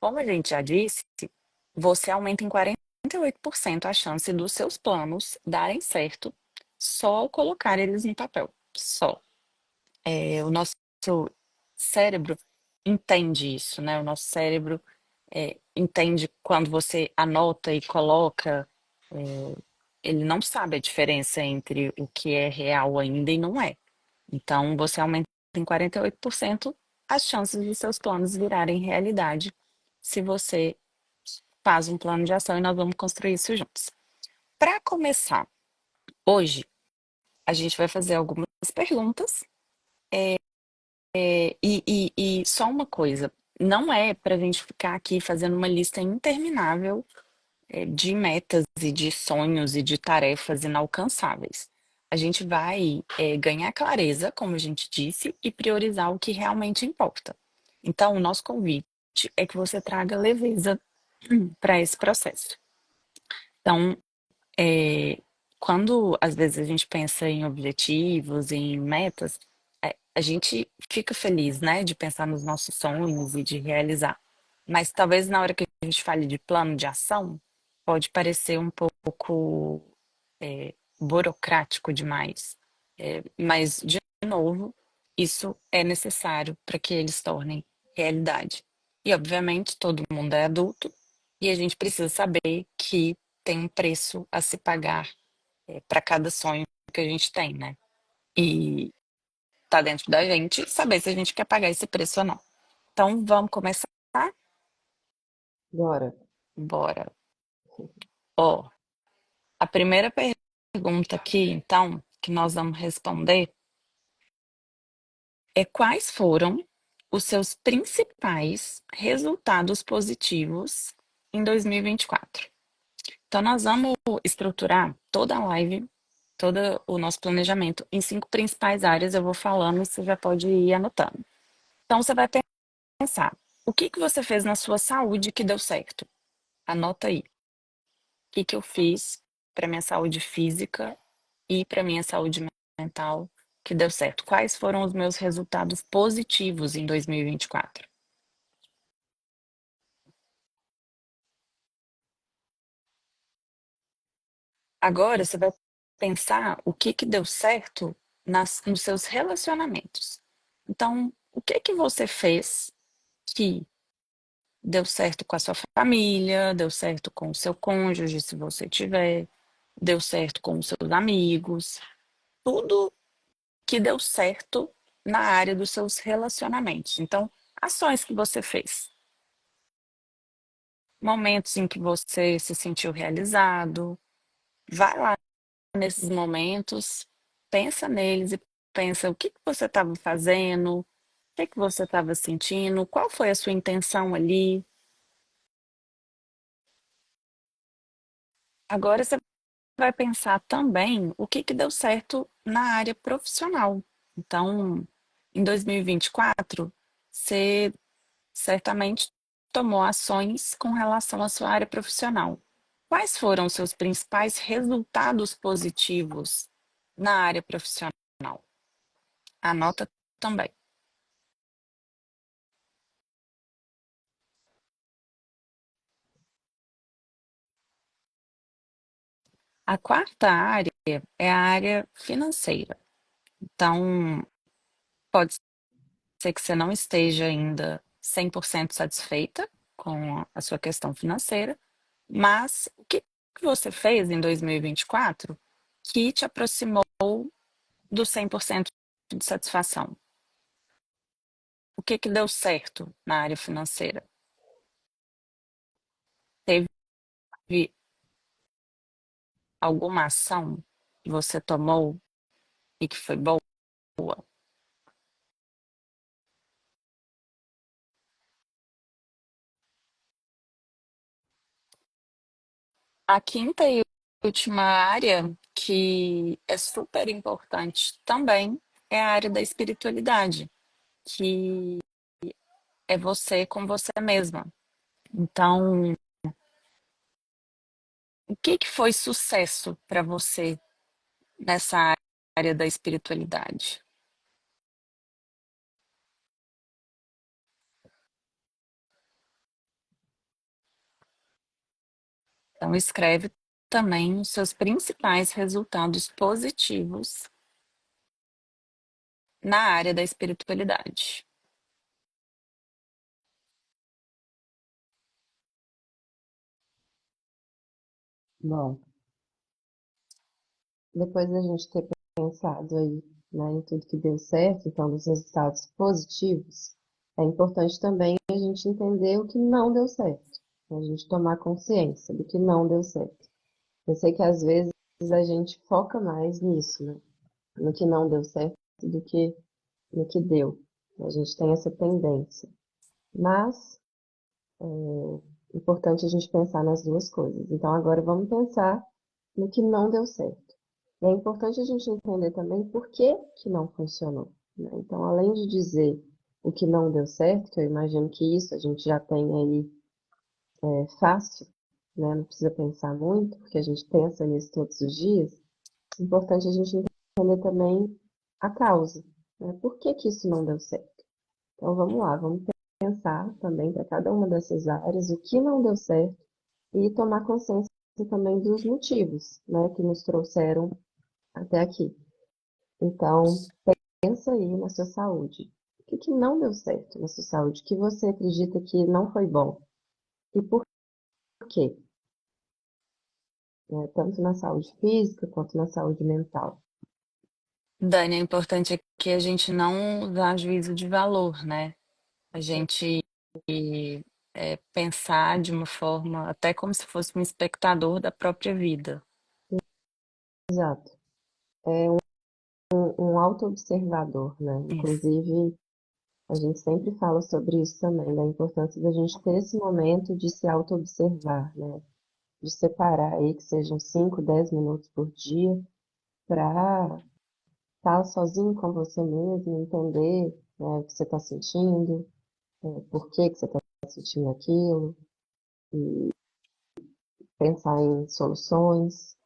Como a gente já disse, você aumenta em 48% a chance dos seus planos darem certo só ao colocar eles no papel. Só. O nosso cérebro entende isso, né? O nosso cérebro entende quando você anota e coloca, é, ele não sabe a diferença entre o que é real ainda e não é. Então, você aumenta em 48% as chances de seus planos virarem realidade se você faz um plano de ação e nós vamos construir isso juntos. Para começar, hoje a gente vai fazer algumas perguntas e só uma coisa, não é para a gente ficar aqui fazendo uma lista interminável de metas e de sonhos e de tarefas inalcançáveis. A gente vai ganhar clareza, como a gente disse, e priorizar o que realmente importa. Então, o nosso convite é que você traga leveza para esse processo. Então, é, quando às vezes a gente pensa em objetivos, em metas, a gente fica feliz, né, de pensar nos nossos sonhos e de realizar. Mas talvez na hora que a gente fale de plano de ação, pode parecer um pouco burocrático demais. Mas, de novo, isso é necessário para que eles tornem realidade. E, obviamente, todo mundo é adulto e a gente precisa saber que tem um preço a se pagar para cada sonho que a gente tem, né? E tá dentro da gente saber se a gente quer pagar esse preço ou não. Então, vamos começar? Bora. Bora. Ó, a primeira pergunta aqui, então, que nós vamos responder é quais foram os seus principais resultados positivos em 2024? Então, nós vamos estruturar toda a live, todo o nosso planejamento em 5 principais áreas. Eu vou falando, você já pode ir anotando. Então, você vai pensar, o que que você fez na sua saúde que deu certo? Anota aí. O que que eu fiz para minha saúde física e para minha saúde mental que deu certo? Quais foram os meus resultados positivos em 2024? Agora você vai pensar o que que deu certo nos seus relacionamentos. Então, o que que você fez que deu certo com a sua família, deu certo com o seu cônjuge, se você tiver, deu certo com os seus amigos, tudo que deu certo na área dos seus relacionamentos. Então, ações que você fez, momentos em que você se sentiu realizado, vai lá nesses momentos, pensa neles e pensa o que que você estava fazendo, o que que você estava sentindo, qual foi a sua intenção ali. Agora você vai pensar também o que que deu certo na área profissional. Então, em 2024, você certamente tomou ações com relação à sua área profissional. Quais foram os seus principais resultados positivos na área profissional? Anota também. A quarta área é a área financeira. Então, pode ser que você não esteja ainda 100% satisfeita com a sua questão financeira, mas o que que você fez em 2024 que te aproximou do 100% de satisfação? O que que deu certo na área financeira? Teve alguma ação que você tomou e que foi boa? A quinta e última área, que é super importante também, é a área da espiritualidade, que é você com você mesma. Então, o que que foi sucesso para você nessa área da espiritualidade? Então, escreve também os seus principais resultados positivos na área da espiritualidade. Bom, depois da gente ter pensado aí, né, em tudo que deu certo, então dos resultados positivos, é importante também a gente entender o que não deu certo, a gente tomar consciência do que não deu certo. Eu sei que às vezes a gente foca mais nisso, né, no que não deu certo do que no que deu. A gente tem essa tendência. Mas é importante a gente pensar nas duas coisas. Então agora vamos pensar no que não deu certo. E é importante a gente entender também por que que não funcionou, né? Então, além de dizer o que não deu certo, que eu imagino que isso a gente já tem aí fácil, né? Não precisa pensar muito, porque a gente pensa nisso todos os dias. É importante a gente entender também a causa, né? Por que que isso não deu certo? Então, vamos lá, vamos pensar também para cada uma dessas áreas o que não deu certo e tomar consciência também dos motivos, né, que nos trouxeram até aqui. Então, pensa aí na sua saúde. O que que não deu certo na sua saúde? O que você acredita que não foi bom? E por quê? Né? Tanto na saúde física quanto na saúde mental. Dani, é importante que a gente não dá juízo de valor, né? A gente pensar de uma forma até como se fosse um espectador da própria vida. Exato. É um auto-observador, né? Isso. Inclusive, a gente sempre fala sobre isso também, da importância da gente ter esse momento de se auto-observar, né? De separar aí que sejam 5, 10 minutos por dia para estar sozinho com você mesmo, entender, né, o que você está sentindo, por que que você está sentindo aquilo, pensar em soluções.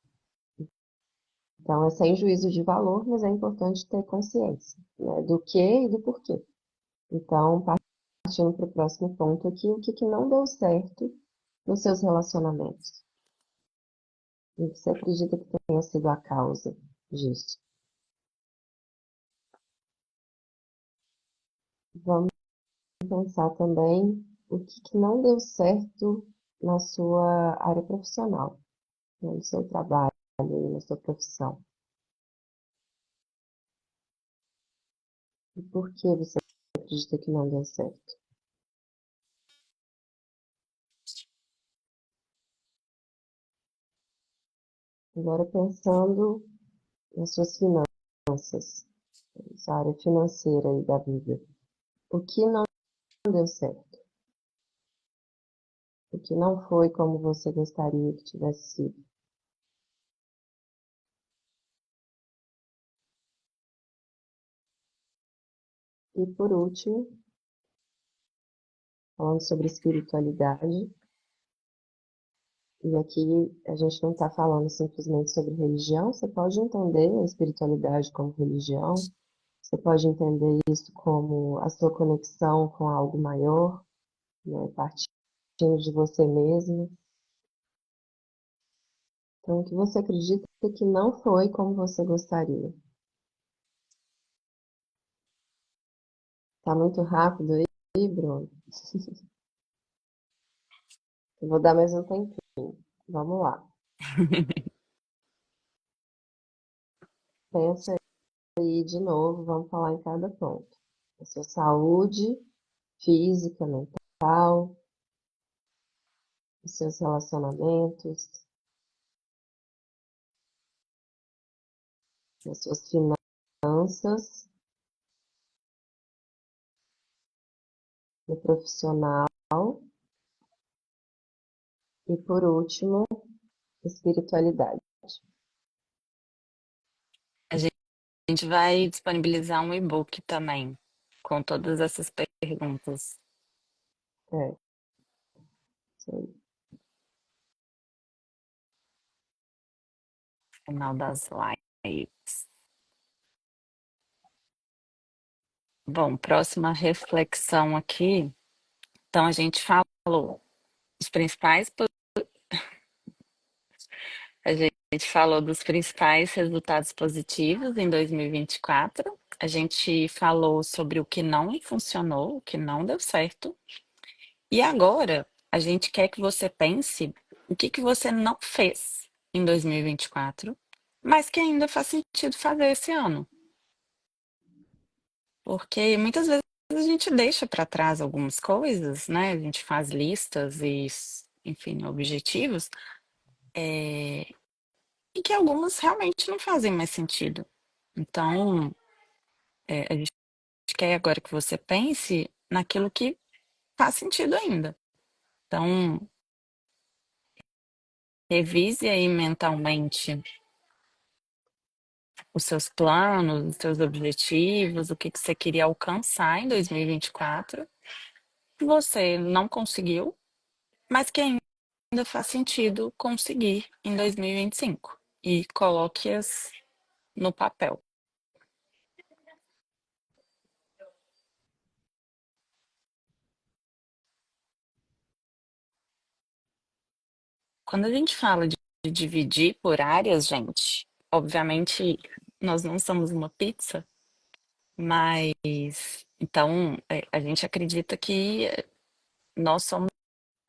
Então, é sem juízo de valor, mas é importante ter consciência, né, do que e do porquê. Então, partindo para o próximo ponto aqui, o que que não deu certo nos seus relacionamentos? E você acredita que tenha sido a causa disso? Vamos pensar também o que que não deu certo na sua área profissional, né, no seu trabalho, na sua profissão. E por que você acredita que não deu certo? Agora pensando nas suas finanças, essa área financeira aí da vida. O que não deu certo? O que não foi como você gostaria que tivesse sido? E por último, falando sobre espiritualidade, e aqui a gente não está falando simplesmente sobre religião, você pode entender a espiritualidade como religião, você pode entender isso como a sua conexão com algo maior, né, partindo de você mesmo. Então, o que você acredita que não foi como você gostaria? Tá muito rápido aí, Bruno? Eu vou dar mais um tempinho. Vamos lá. Pensa aí de novo, vamos falar em cada ponto. A sua saúde física, mental, os seus relacionamentos, as suas finanças, no profissional e, por último, espiritualidade. A gente vai disponibilizar um e-book também com todas essas perguntas É, isso aí. no final das lives. Bom, próxima reflexão aqui. Então, a gente falou os principais A gente falou dos principais resultados positivos em 2024. A gente falou sobre o que não funcionou, o que não deu certo. E agora, a gente quer que você pense o que que você não fez em 2024, mas que ainda faz sentido fazer esse ano. Porque muitas vezes a gente deixa para trás algumas coisas, né? A gente faz listas e, enfim, objetivos, e que algumas realmente não fazem mais sentido. Então, a gente quer agora que você pense naquilo que faz sentido ainda. Então, revise aí mentalmente os seus planos, os seus objetivos, o que que você queria alcançar em 2024, que você não conseguiu, mas que ainda faz sentido conseguir em 2025. E coloque-as no papel. Quando a gente fala de dividir por áreas, gente, obviamente nós não somos uma pizza, mas então a gente acredita que nós somos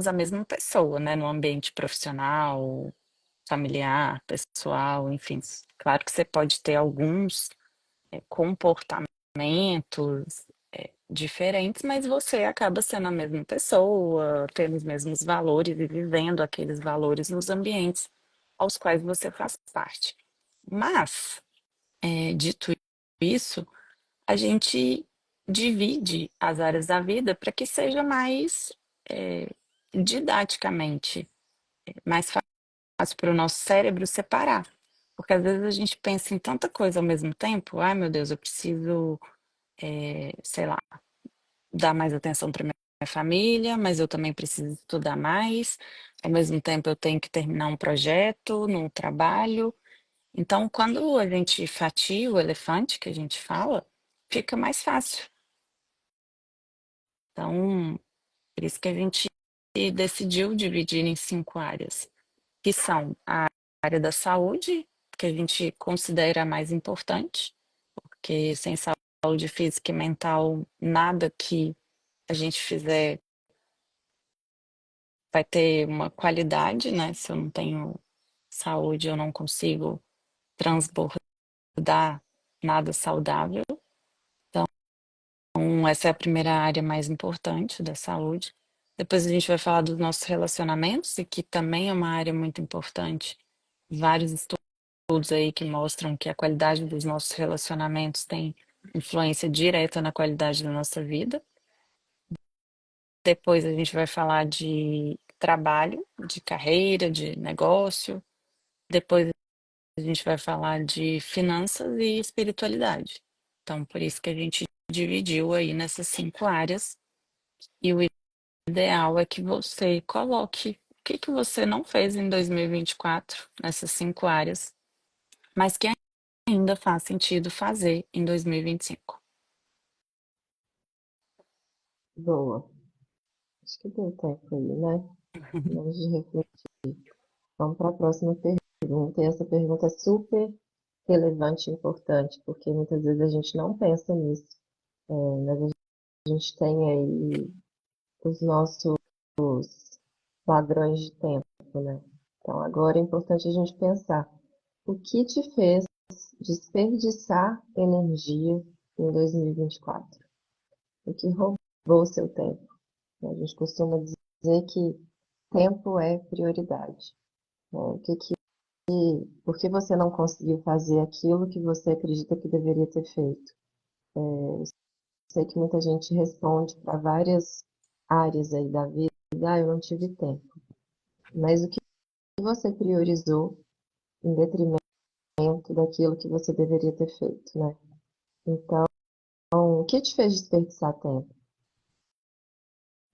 a mesma pessoa, né? No ambiente profissional, familiar, pessoal, enfim. Claro que você pode ter alguns comportamentos diferentes, mas você acaba sendo a mesma pessoa, tendo os mesmos valores e vivendo aqueles valores nos ambientes aos quais você faz parte. Mas, dito isso, a gente divide as áreas da vida para que seja mais didaticamente mais fácil para o nosso cérebro separar. Porque às vezes a gente pensa em tanta coisa ao mesmo tempo. Ai, meu Deus, eu preciso, sei lá, dar mais atenção para minha família, mas eu também preciso estudar mais. Ao mesmo tempo, eu tenho que terminar um projeto no trabalho. Então, quando a gente fatia o elefante, que a gente fala, fica mais fácil. Então, por isso que a gente decidiu dividir em 5 áreas, que são a área da saúde, que a gente considera a mais importante, porque sem saúde física e mental, nada que a gente fizer vai ter uma qualidade, né? Se eu não tenho saúde, eu não consigo transbordar nada saudável. Então, essa é a primeira área mais importante da saúde. Depois a gente vai falar dos nossos relacionamentos, e que também é uma área muito importante. Vários estudos aí que mostram que a qualidade dos nossos relacionamentos tem influência direta na qualidade da nossa vida. Depois a gente vai falar de trabalho, de carreira, de negócio. Depois a gente vai falar de finanças e espiritualidade. Então, por isso que a gente dividiu aí nessas 5 áreas. E o ideal é que você coloque o que que você não fez em 2024 nessas 5 áreas, mas que ainda faz sentido fazer em 2025. Boa. Acho que deu tempo aí, né? Vamos de refletir. Vamos para a próxima pergunta. E essa pergunta é super relevante e importante, porque muitas vezes a gente não pensa nisso. Mas a gente tem aí os nossos padrões de tempo, né? Então agora é importante a gente pensar o que te fez desperdiçar energia em 2024? O que roubou o seu tempo? A gente costuma dizer que tempo é prioridade, né? Por que você não conseguiu fazer aquilo que você acredita que deveria ter feito? Sei que muita gente responde para várias áreas aí da vida, eu não tive tempo. Mas o que você priorizou em detrimento daquilo que você deveria ter feito, né? Então, o que te fez desperdiçar tempo?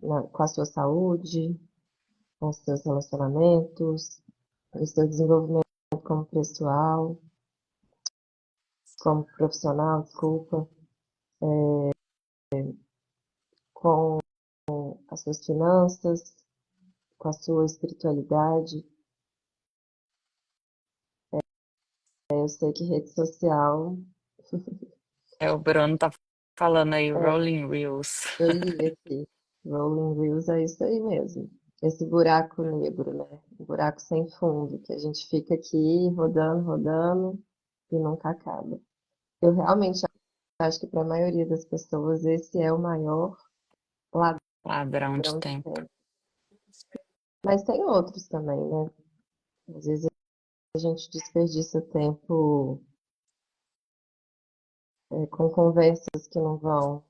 Com a sua saúde, com os seus relacionamentos, o seu desenvolvimento como pessoal, como profissional, desculpa, com as suas finanças, com a sua espiritualidade. eu sei que rede social O Bruno tá falando aí, é, Rolling Reels. eu li aqui. Rolling Reels é isso aí mesmo. Esse buraco negro, né? Um buraco sem fundo, que a gente fica aqui rodando, rodando e nunca acaba. Eu realmente acho que para a maioria das pessoas esse é o maior Ladrão de ladrão de tempo. tempo. Mas tem outros também, né? Às vezes a gente desperdiça tempo com conversas que não vão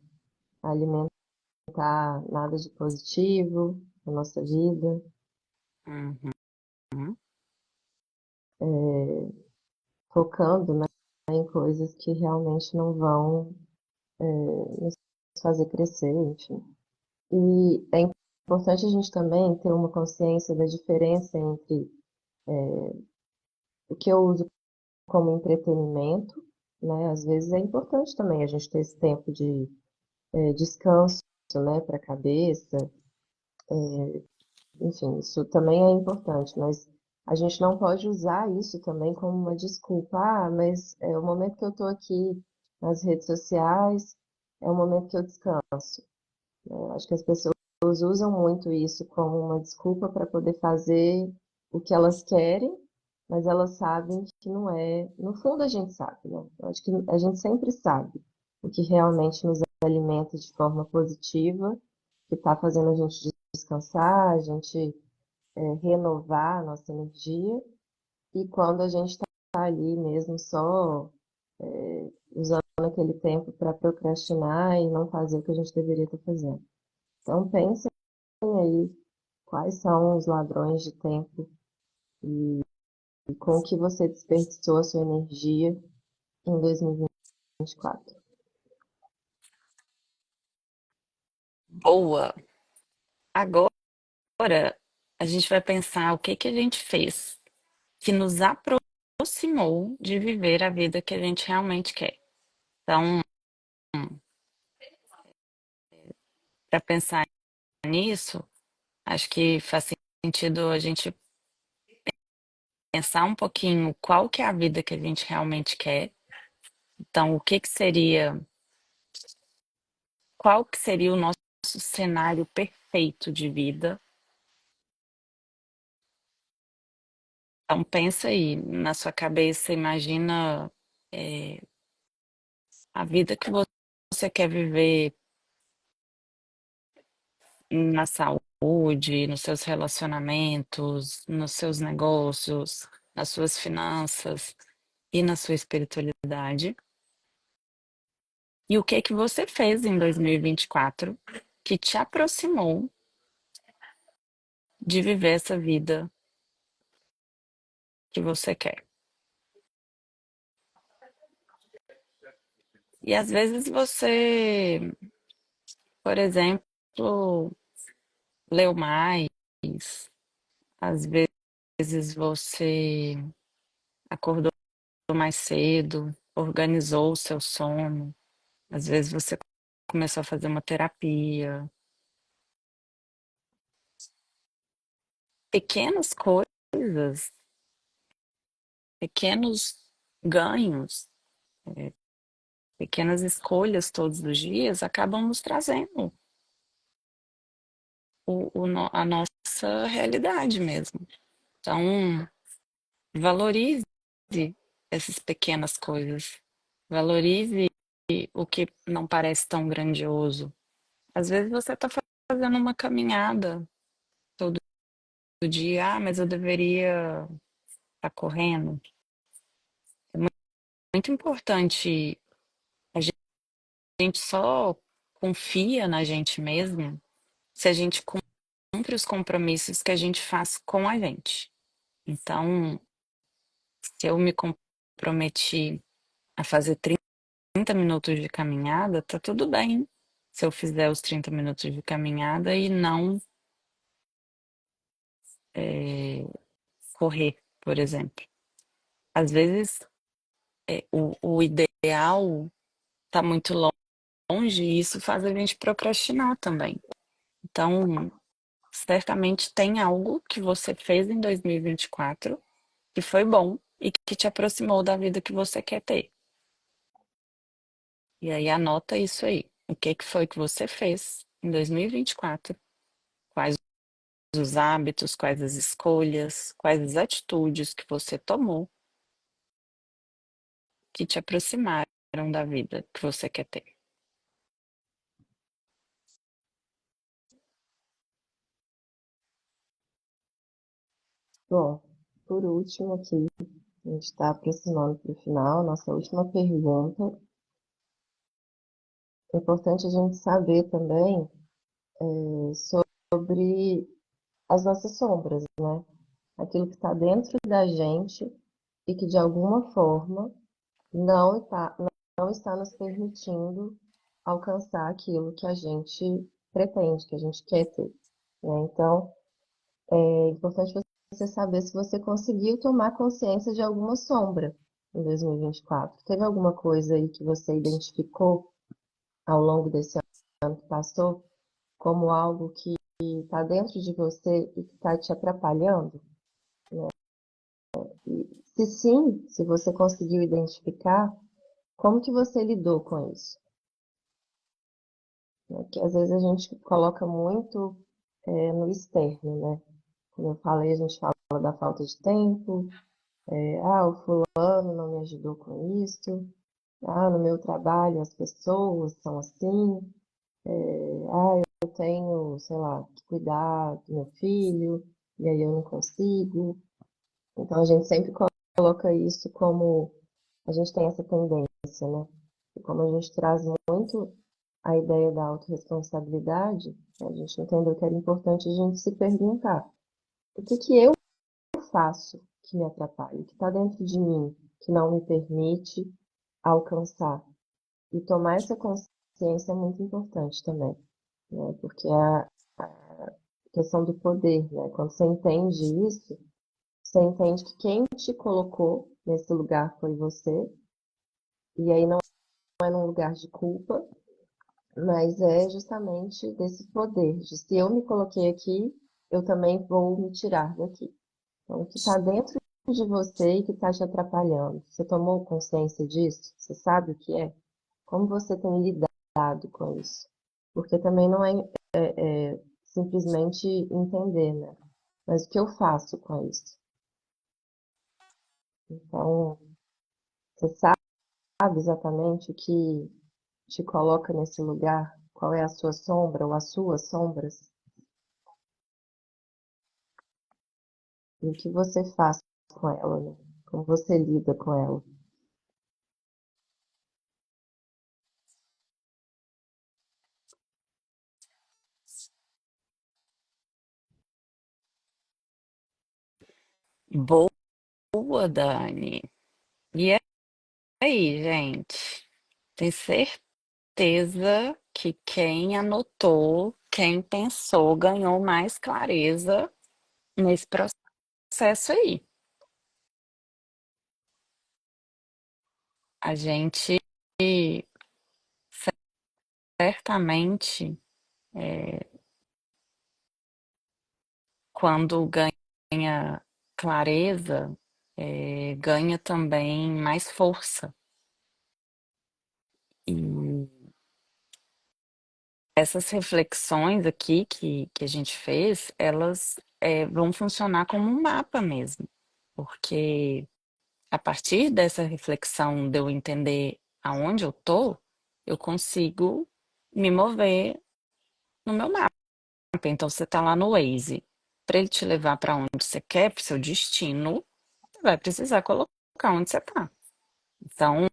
alimentar nada de positivo na nossa vida, Uhum. é, focando, né, em coisas que realmente não vão nos fazer crescer, enfim. E é importante a gente também ter uma consciência da diferença entre o que eu uso como entretenimento, né? Às vezes é importante também a gente ter esse tempo de descanso, né, para a cabeça, enfim, isso também é importante, mas a gente não pode usar isso também como uma desculpa. Ah, mas é o momento que eu estou aqui nas redes sociais, é o momento que eu descanso. Eu acho que as pessoas usam muito isso como uma desculpa para poder fazer o que elas querem, mas elas sabem que não é. No fundo, a gente sabe, né? Eu acho que a gente sempre sabe o que realmente nos alimenta de forma positiva, que está fazendo a gente descansar, a gente renovar a nossa energia, e quando a gente está ali mesmo só usando aquele tempo para procrastinar e não fazer o que a gente deveria estar fazendo. Então, pensem aí quais são os ladrões de tempo e com que você desperdiçou a sua energia em 2024. Boa. Agora a gente vai pensar o que que a gente fez que nos aproximou de viver a vida que a gente realmente quer. Então, para pensar nisso, acho que faz sentido a gente pensar um pouquinho qual que é a vida que a gente realmente quer. Então, qual que seria o nosso cenário perfeito de vida? Então, pensa aí, na sua cabeça, imagina a vida que você quer viver na saúde, nos seus relacionamentos, nos seus negócios, nas suas finanças e na sua espiritualidade. E o que que você fez em 2024 que te aproximou de viver essa vida que você quer? E às vezes você, por exemplo, leu mais, às vezes você acordou mais cedo, organizou o seu sono, às vezes você começou a fazer uma terapia. Pequenas coisas, pequenos ganhos, pequenas escolhas todos os dias acabam nos trazendo a nossa realidade mesmo. Então, valorize essas pequenas coisas. Valorize o que não parece tão grandioso. Às vezes você está fazendo uma caminhada todo dia, mas eu deveria estar correndo. É muito importante. A gente só confia na gente mesmo se a gente cumpre os compromissos que a gente faz com a gente. Então, se eu me comprometi a fazer 30 minutos de caminhada, tá tudo bem se eu fizer os 30 minutos de caminhada e não correr, por exemplo. Às vezes, o ideal tá muito longe e isso faz a gente procrastinar também. Então, certamente tem algo que você fez em 2024 que foi bom e que te aproximou da vida que você quer ter. E aí anota isso aí. O que que foi que você fez em 2024? Quais os hábitos, quais as escolhas, quais as atitudes que você tomou que te aproximaram da vida que você quer ter. Bom, por último aqui, a gente está aproximando para o final, nossa última pergunta. É importante a gente saber também sobre as nossas sombras, né? Aquilo que está dentro da gente e que de alguma forma não está nos permitindo alcançar aquilo que a gente pretende, que a gente quer ter, né? Então, é importante você saber se você conseguiu tomar consciência de alguma sombra em 2024. Teve alguma coisa aí que você identificou ao longo desse ano que passou como algo que está dentro de você e que está te atrapalhando? E, se sim, se você conseguiu identificar, como que você lidou com isso? Né? Que às vezes a gente coloca muito no externo, né? Como eu falei, a gente fala da falta de tempo, o fulano não me ajudou com isso, no meu trabalho as pessoas são assim, eu tenho, sei lá, que cuidar do meu filho, e aí eu não consigo. Então a gente sempre coloca isso como a gente tem essa tendência, né? E como a gente traz muito a ideia da autorresponsabilidade, a gente entendeu que era importante a gente se perguntar: o que que eu faço que me atrapalha? O que está dentro de mim que não me permite alcançar? E tomar essa consciência é muito importante também, né? Porque a questão do poder, né? Quando você entende isso, você entende que quem te colocou nesse lugar foi você, e aí não é num lugar de culpa, mas é justamente desse poder, de se eu me coloquei aqui, eu também vou me tirar daqui. Então, o que está dentro de você e que está te atrapalhando, você tomou consciência disso? Você sabe o que é? Como você tem lidado com isso? Porque também não é simplesmente entender, né? Mas o que eu faço com isso? Então, você sabe exatamente o que te coloca nesse lugar? Qual é a sua sombra ou as suas sombras? E o que você faz com ela, né? Como você lida com ela? Boa, Dani. E aí, gente? Tenho certeza que quem anotou, quem pensou, ganhou mais clareza nesse processo aí. A gente certamente, quando ganha clareza, ganha também mais força. E essas reflexões aqui que a gente fez, elas vão funcionar como um mapa mesmo, porque a partir dessa reflexão de eu entender aonde eu tô, eu consigo me mover no meu mapa. Então você tá lá no Waze, para ele te levar para onde você quer, para o seu destino, você vai precisar colocar onde você tá. Então,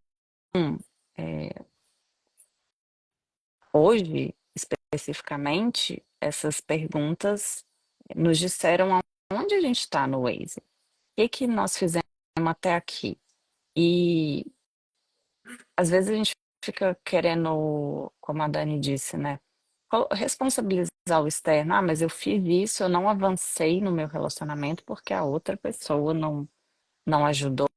é, hoje, especificamente, essas perguntas nos disseram aonde a gente está no Waze. O que nós fizemos até aqui? E às vezes a gente fica querendo, como a Dani disse, né? Responsabilizar o externo. Ah, mas eu fiz isso, eu não avancei no meu relacionamento porque a outra pessoa não ajudou,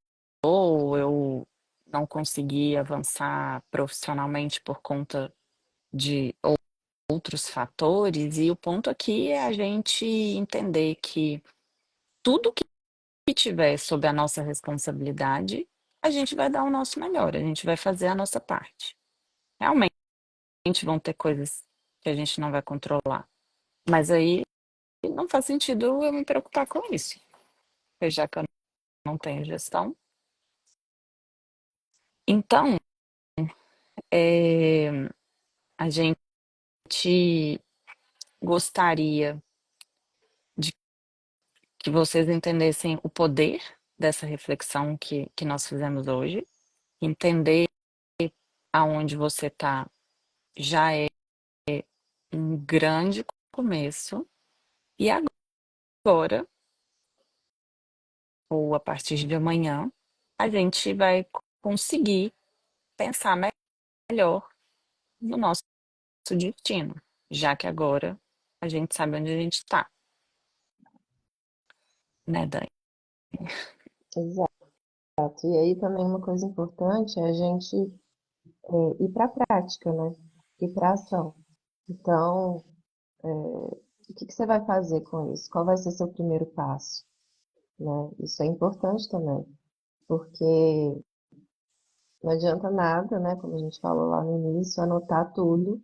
ou eu não consegui avançar profissionalmente por conta de outros fatores. E o ponto aqui é a gente entender que tudo que que tiver sob a nossa responsabilidade, a gente vai dar o nosso melhor, a gente vai fazer a nossa parte. Realmente vão ter coisas que a gente não vai controlar, mas aí não faz sentido eu me preocupar com isso, porque já que eu não tenho gestão. Então, a gente gostaria de que vocês entendessem o poder dessa reflexão que nós fizemos hoje, entender aonde você está já é um grande começo. E agora, ou a partir de amanhã, a gente vai conseguir pensar melhor no nosso destino, já que agora a gente sabe onde a gente está, né, Dani? Exato. E aí também uma coisa importante é a gente ir para a prática, né? Ir para a ação. Então, o que que você vai fazer com isso? Qual vai ser seu primeiro passo, né? Isso é importante também, porque não adianta nada, né? Como a gente falou lá no início, anotar tudo,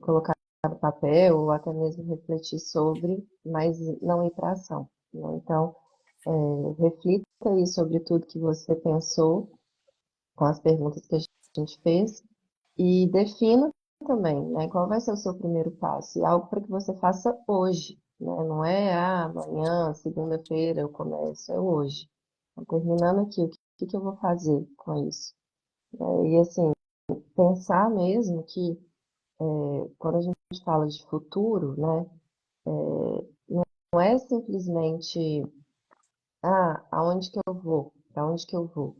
colocar no papel ou até mesmo refletir sobre, mas não ir para ação, né? Então, reflita aí sobre tudo que você pensou com as perguntas que a gente fez e defina também, né, qual vai ser o seu primeiro passo, e algo para que você faça hoje, né, não é amanhã, segunda-feira eu começo, é hoje. Então, terminando aqui, o que que eu vou fazer com isso? E assim, pensar mesmo que quando a gente fala de futuro, né, não é simplesmente, aonde que eu vou, para onde que eu vou.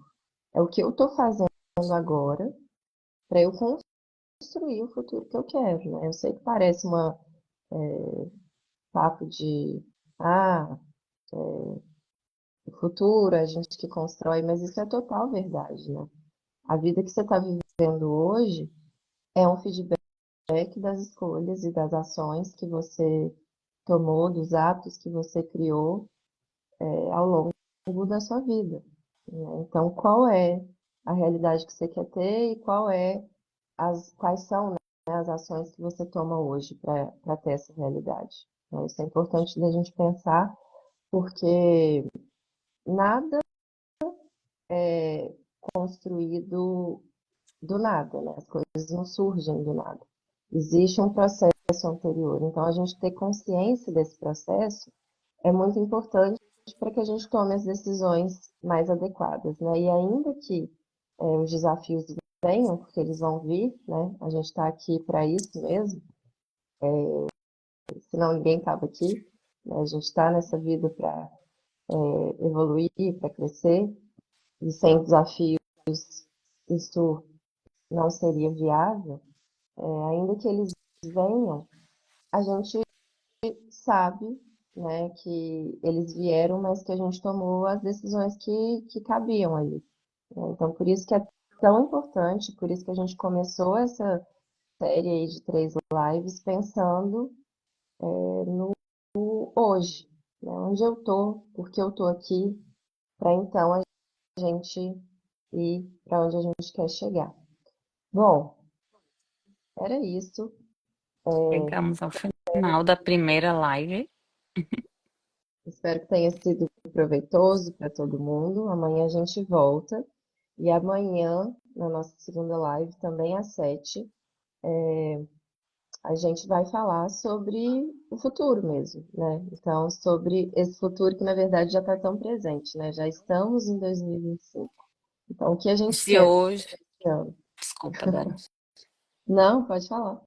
É o que eu estou fazendo agora para eu construir o futuro que eu quero, né? Eu sei que parece uma papo de ah, o futuro, a gente que constrói, mas isso é total verdade, né? A vida que você está vivendo hoje é um feedback das escolhas e das ações que você tomou, dos atos que você criou ao longo da sua vida, né? Então, qual é a realidade que você quer ter e quais são, né, as ações que você toma hoje para ter essa realidade? Então, isso é importante da gente pensar, porque nada é construído do nada, né? As coisas não surgem do nada. Existe um processo anterior. Então, a gente ter consciência desse processo é muito importante para que a gente tome as decisões mais adequadas, né? E ainda que os desafios venham, porque eles vão vir, né? A gente está aqui para isso mesmo, senão ninguém estava aqui, né? A gente está nessa vida para evoluir, para crescer, e sem desafios isso não seria viável. Ainda que eles venham, a gente sabe, né, que eles vieram, mas que a gente tomou as decisões que cabiam ali, né? Então, por isso que é tão importante, por isso que a gente começou essa série aí de 3 lives pensando no hoje, né? Onde eu tô, por que eu tô aqui, para então a gente ir para onde a gente quer chegar. Bom, era isso. Chegamos ao final da primeira live. Espero que tenha sido proveitoso para todo mundo. Amanhã a gente volta. E amanhã, na nossa segunda live, também às 7, a gente vai falar sobre o futuro mesmo, né? Então, sobre esse futuro que, na verdade, já está tão presente, né? Já estamos em 2025. Então, o que a gente Se quer hoje, esse ano? desculpa, Dani, Não, pode falar.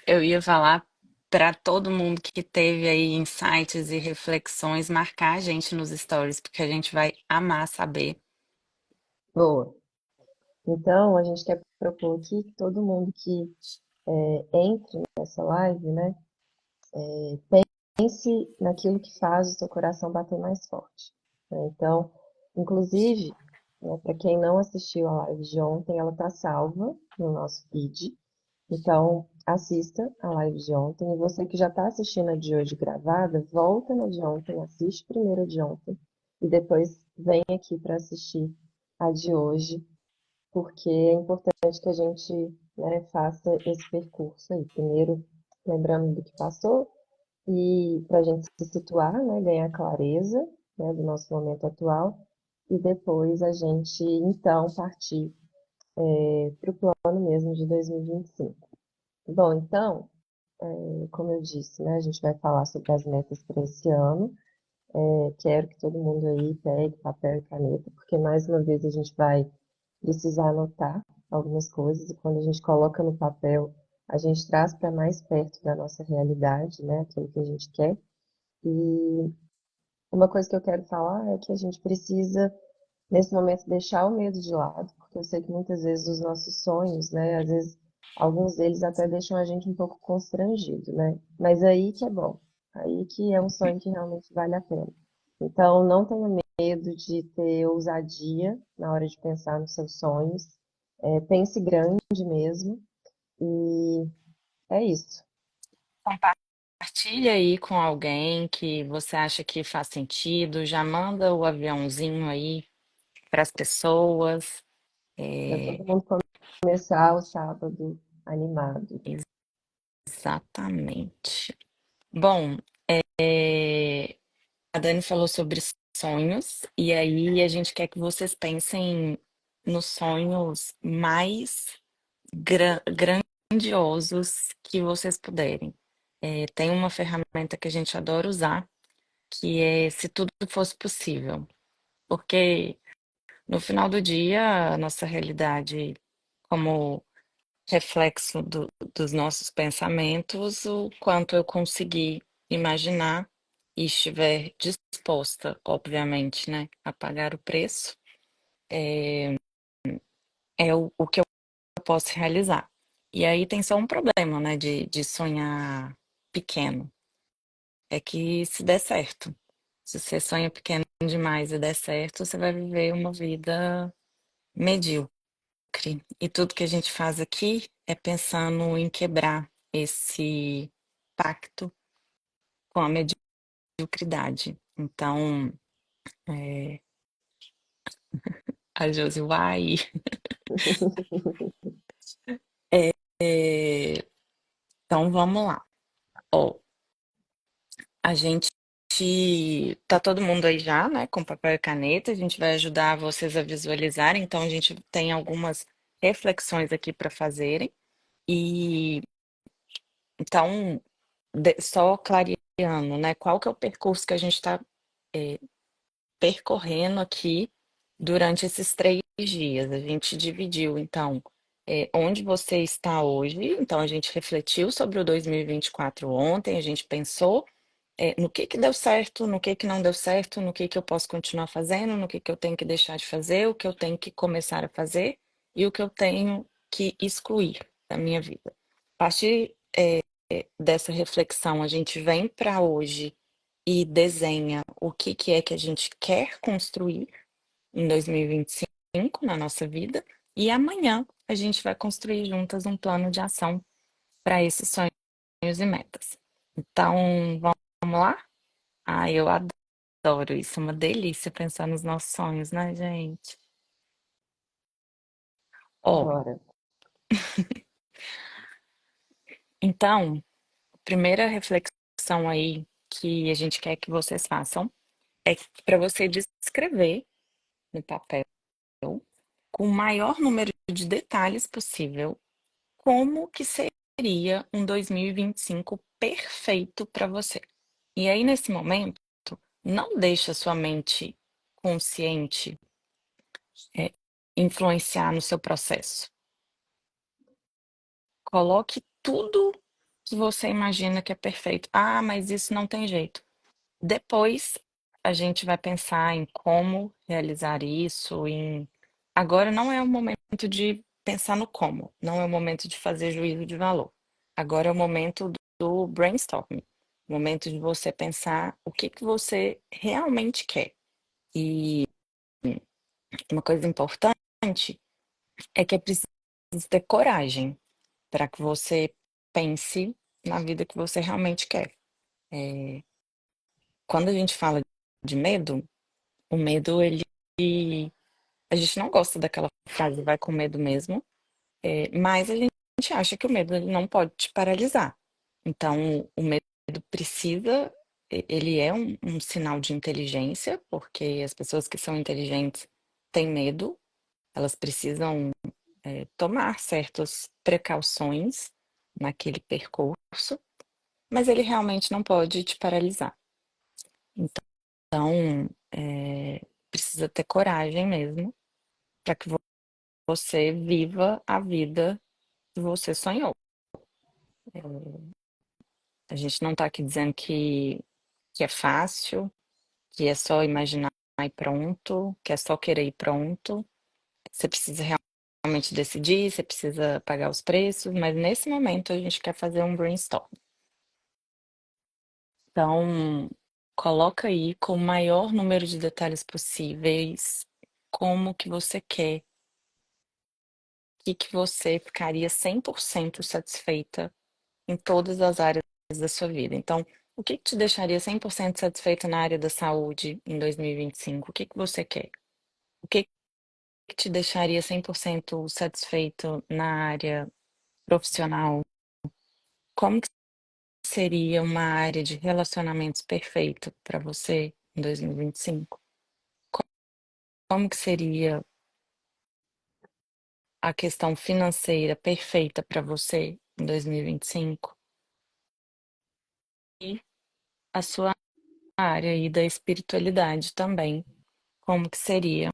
eu ia falar para todo mundo que teve aí insights e reflexões, marcar a gente nos stories, porque a gente vai amar saber. Boa. Então, a gente quer propor aqui que todo mundo que entre nessa live, né? Pense naquilo que faz o seu coração bater mais forte, né? Então, inclusive, né, para quem não assistiu a live de ontem, ela está salva no nosso feed. Então, assista a live de ontem. E você que já está assistindo a de hoje gravada, volta na de ontem, assiste primeiro a de ontem e depois vem aqui para assistir a de hoje, porque é importante que a gente, né, faça esse percurso aí. Primeiro, lembrando do que passou e para a gente se situar, né, ganhar clareza, né, do nosso momento atual e depois a gente então partir para o plano mesmo de 2025. Bom, então, como eu disse, né, a gente vai falar sobre as metas para esse ano. Quero que todo mundo aí pegue papel e caneta, porque mais uma vez a gente vai precisar anotar algumas coisas e quando a gente coloca no papel, a gente traz para mais perto da nossa realidade, né, aquilo que a gente quer. E uma coisa que eu quero falar é que a gente precisa, nesse momento, deixar o medo de lado, porque eu sei que muitas vezes os nossos sonhos, né, às vezes alguns deles até deixam a gente um pouco constrangido, né? Mas aí que é bom, aí que é um sonho que realmente vale a pena. Então, não tenha medo de ter ousadia na hora de pensar nos seus sonhos. Pense grande mesmo, e é isso. Compartilha aí com alguém que você acha que faz sentido, já manda o aviãozinho aí para as pessoas. Para É, todo mundo começar o sábado animado. exatamente. Bom, é, a Dani falou sobre sonhos, e aí a gente quer que vocês pensem nos sonhos mais grandiosos que vocês puderem. Tem uma ferramenta que a gente adora usar, que é se tudo fosse possível. Porque no final do dia, a nossa realidade, como reflexo dos nossos pensamentos, o quanto eu conseguir imaginar e estiver disposta, obviamente, né, a pagar o preço, é o que eu posso realizar. E aí tem só um problema, né, de sonhar pequeno. É que se der certo. Se você sonha pequeno demais e der certo, você vai viver uma vida medíocre. E tudo que a gente faz aqui é pensando em quebrar esse pacto com a mediocridade. Então, é, a Josi vai. É, então, vamos lá. Ó, a gente tá todo mundo aí já, né, com papel e caneta. A gente vai ajudar vocês a visualizarem. Então, a gente tem algumas reflexões aqui para fazerem. E então, só clareando, né, qual que é o percurso que a gente está percorrendo aqui durante esses 3 dias. A gente dividiu, então, onde você está hoje. Então, a gente refletiu sobre o 2024 ontem, a gente pensou, no que deu certo, no que não deu certo, no que eu posso continuar fazendo, no que eu tenho que deixar de fazer, o que eu tenho que começar a fazer e o que eu tenho que excluir da minha vida. A partir, dessa reflexão, a gente vem para hoje e desenha o que é que a gente quer construir em 2025 na nossa vida, e amanhã a gente vai construir juntas um plano de ação para esses sonhos e metas. Então, vamos lá? Ah, eu adoro isso, é uma delícia pensar nos nossos sonhos, né, gente? Ó, Bora. então, a primeira reflexão aí que a gente quer que vocês façam é para você descrever no papel, com o maior número de detalhes possível, como que seria um 2025 perfeito para você. E aí, nesse momento, não deixa sua mente consciente é, influenciar no seu processo. Coloque tudo que você imagina que é perfeito. Ah, mas isso não tem jeito. Depois a gente vai pensar em como realizar isso, em agora não é o momento de pensar no como, não é o momento de fazer juízo de valor. Agora é o momento do brainstorming, o momento de você pensar o que você realmente quer. E uma coisa importante é que é preciso ter coragem para que você pense na vida que você realmente quer. É, quando a gente fala de medo, o medo, a gente não gosta daquela frase, vai com medo mesmo, mas a gente acha que o medo ele não pode te paralisar. Então, o medo precisa, ele é um sinal de inteligência, porque as pessoas que são inteligentes têm medo, elas precisam, tomar certas precauções naquele percurso, mas ele realmente não pode te paralisar. Então, precisa ter coragem mesmo para que você viva a vida que você sonhou. A gente não está aqui dizendo que é fácil, que é só imaginar e pronto, que é só querer e pronto. Você precisa realmente decidir, você precisa pagar os preços, mas nesse momento a gente quer fazer um brainstorm. Então, coloca aí com o maior número de detalhes possíveis como que você quer, que você ficaria 100% satisfeita em todas as áreas da sua vida. Então, o que te deixaria 100% satisfeita na área da saúde em 2025? O que você quer? O que te deixaria 100% satisfeito na área profissional? Como que seria uma área de relacionamentos perfeita para você em 2025? Como que seria a questão financeira perfeita para você em 2025? E a sua área aí da espiritualidade também, como que seria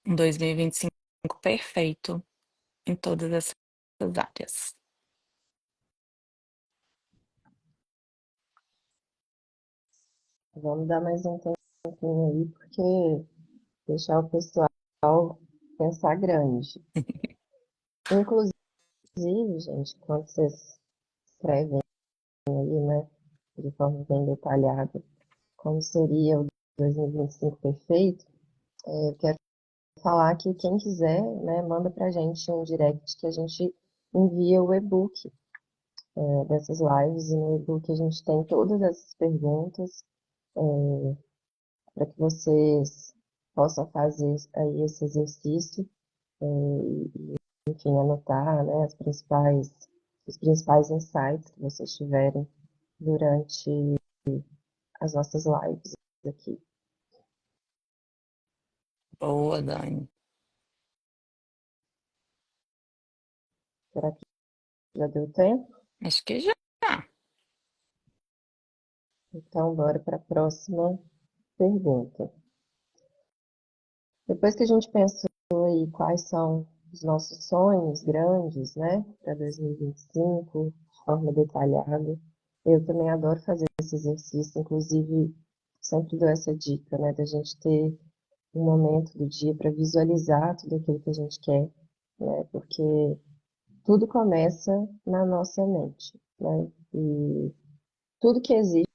um 2025 perfeito em todas essas áreas. Vamos dar mais um tempinho aí, porque deixar o pessoal pensar grande. Inclusive, gente, quando vocês escrevem aí, né, de forma bem detalhada, como seria o 2025 perfeito, eu quero falar que quem quiser, né, manda pra gente um direct que a gente envia o e-book dessas lives, e no e-book a gente tem todas essas perguntas para que vocês possam fazer aí esse exercício, enfim, anotar, né, os principais insights que vocês tiverem durante as nossas lives aqui. Boa, Dani. Será que já deu tempo? Acho que já. Então, bora para a próxima pergunta. Depois que a gente pensou aí quais são os nossos sonhos grandes, né, para 2025, de forma detalhada, eu também adoro fazer esse exercício, inclusive sempre dou essa dica, né, da gente ter um momento do dia para visualizar tudo aquilo que a gente quer, né, porque tudo começa na nossa mente, né, e tudo que existe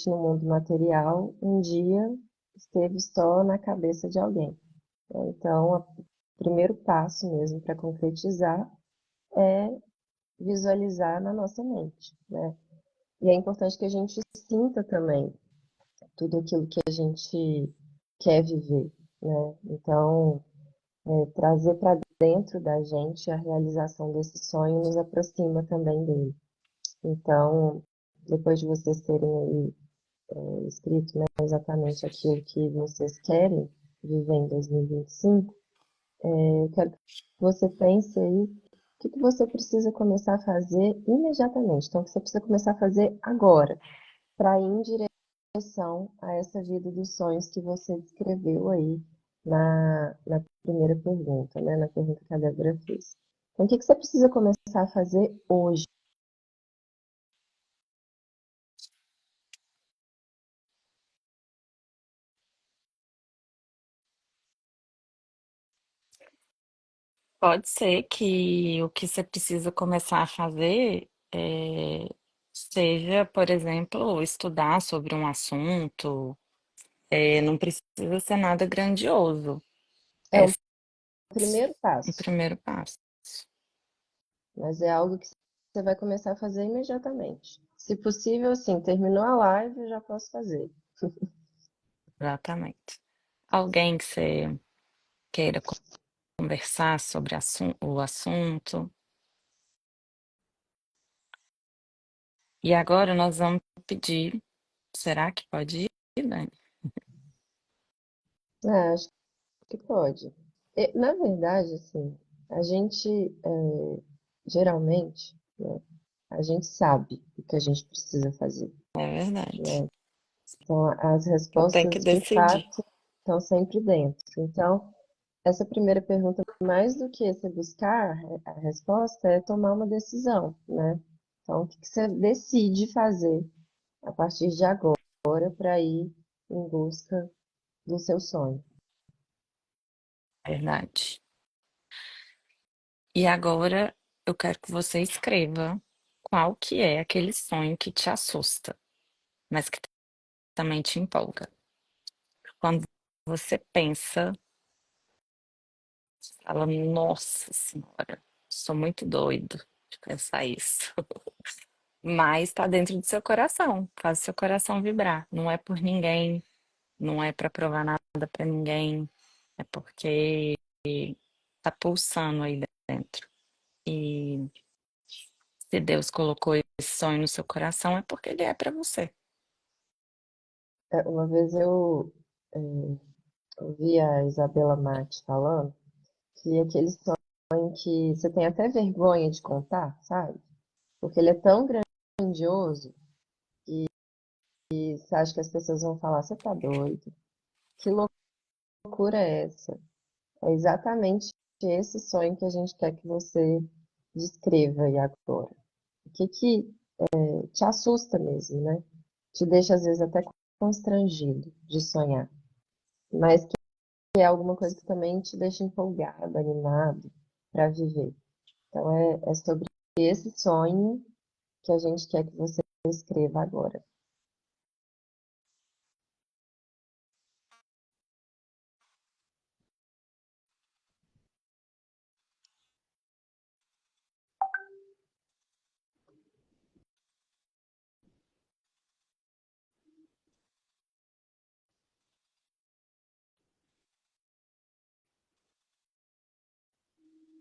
no mundo material, um dia esteve só na cabeça de alguém. Então, o primeiro passo mesmo para concretizar é visualizar na nossa mente, né? E é importante que a gente sinta também tudo aquilo que a gente quer viver, né? Então, trazer para dentro da gente a realização desse sonho nos aproxima também dele. Então, depois de vocês terem aí escrito, né, exatamente aquilo que vocês querem viver em 2025, eu quero que você pense aí o que você precisa começar a fazer imediatamente. Então, o que você precisa começar a fazer agora, para ir em direção a essa vida dos sonhos que você descreveu aí na primeira pergunta, né? Na pergunta que a Débora fez. Então, o que você precisa começar a fazer hoje? Pode ser que o que você precisa começar a fazer seja, por exemplo, estudar sobre um assunto. Não precisa ser nada grandioso. É É o primeiro o passo. primeiro passo. mas é algo que você vai começar a fazer imediatamente. Se possível, assim, terminou a live, eu já posso fazer. Exatamente. Alguém que você queira conversar sobre o assunto. E agora nós vamos pedir. Será que pode ir, Dani? Acho que pode. Na verdade, assim, a gente, geralmente, né, a gente sabe o que a gente precisa fazer, É verdade. né? Então, as Eu tenho que respostas, de decidir. fato, estão sempre dentro. Então, essa primeira pergunta, mais do que você buscar a resposta, é tomar uma decisão, né? Então, o que que você decide fazer a partir de agora para ir em busca do seu sonho? Verdade. E agora eu quero que você escreva qual que é aquele sonho que te assusta, mas que também te empolga. Quando você pensa, fala, nossa senhora, sou muito doido de pensar isso. Mas tá dentro do seu coração, faz o seu coração vibrar. Não é por ninguém, não é pra provar nada pra ninguém, é porque tá pulsando aí dentro. E se Deus colocou esse sonho no seu coração, é porque ele é pra você. Uma vez eu ouvi a Isabela Marques falando que aquele sonho que você tem até vergonha de contar, sabe? Porque ele é tão grandioso e você acha que as pessoas vão falar, você tá doido? Que loucura é essa? É exatamente esse sonho que a gente quer que você descreva aí agora. O que que te assusta mesmo, né? Te deixa às vezes até constrangido de sonhar, mas que é alguma coisa que também te deixa empolgado, animado para viver. Então é sobre esse sonho que a gente quer que você escreva agora.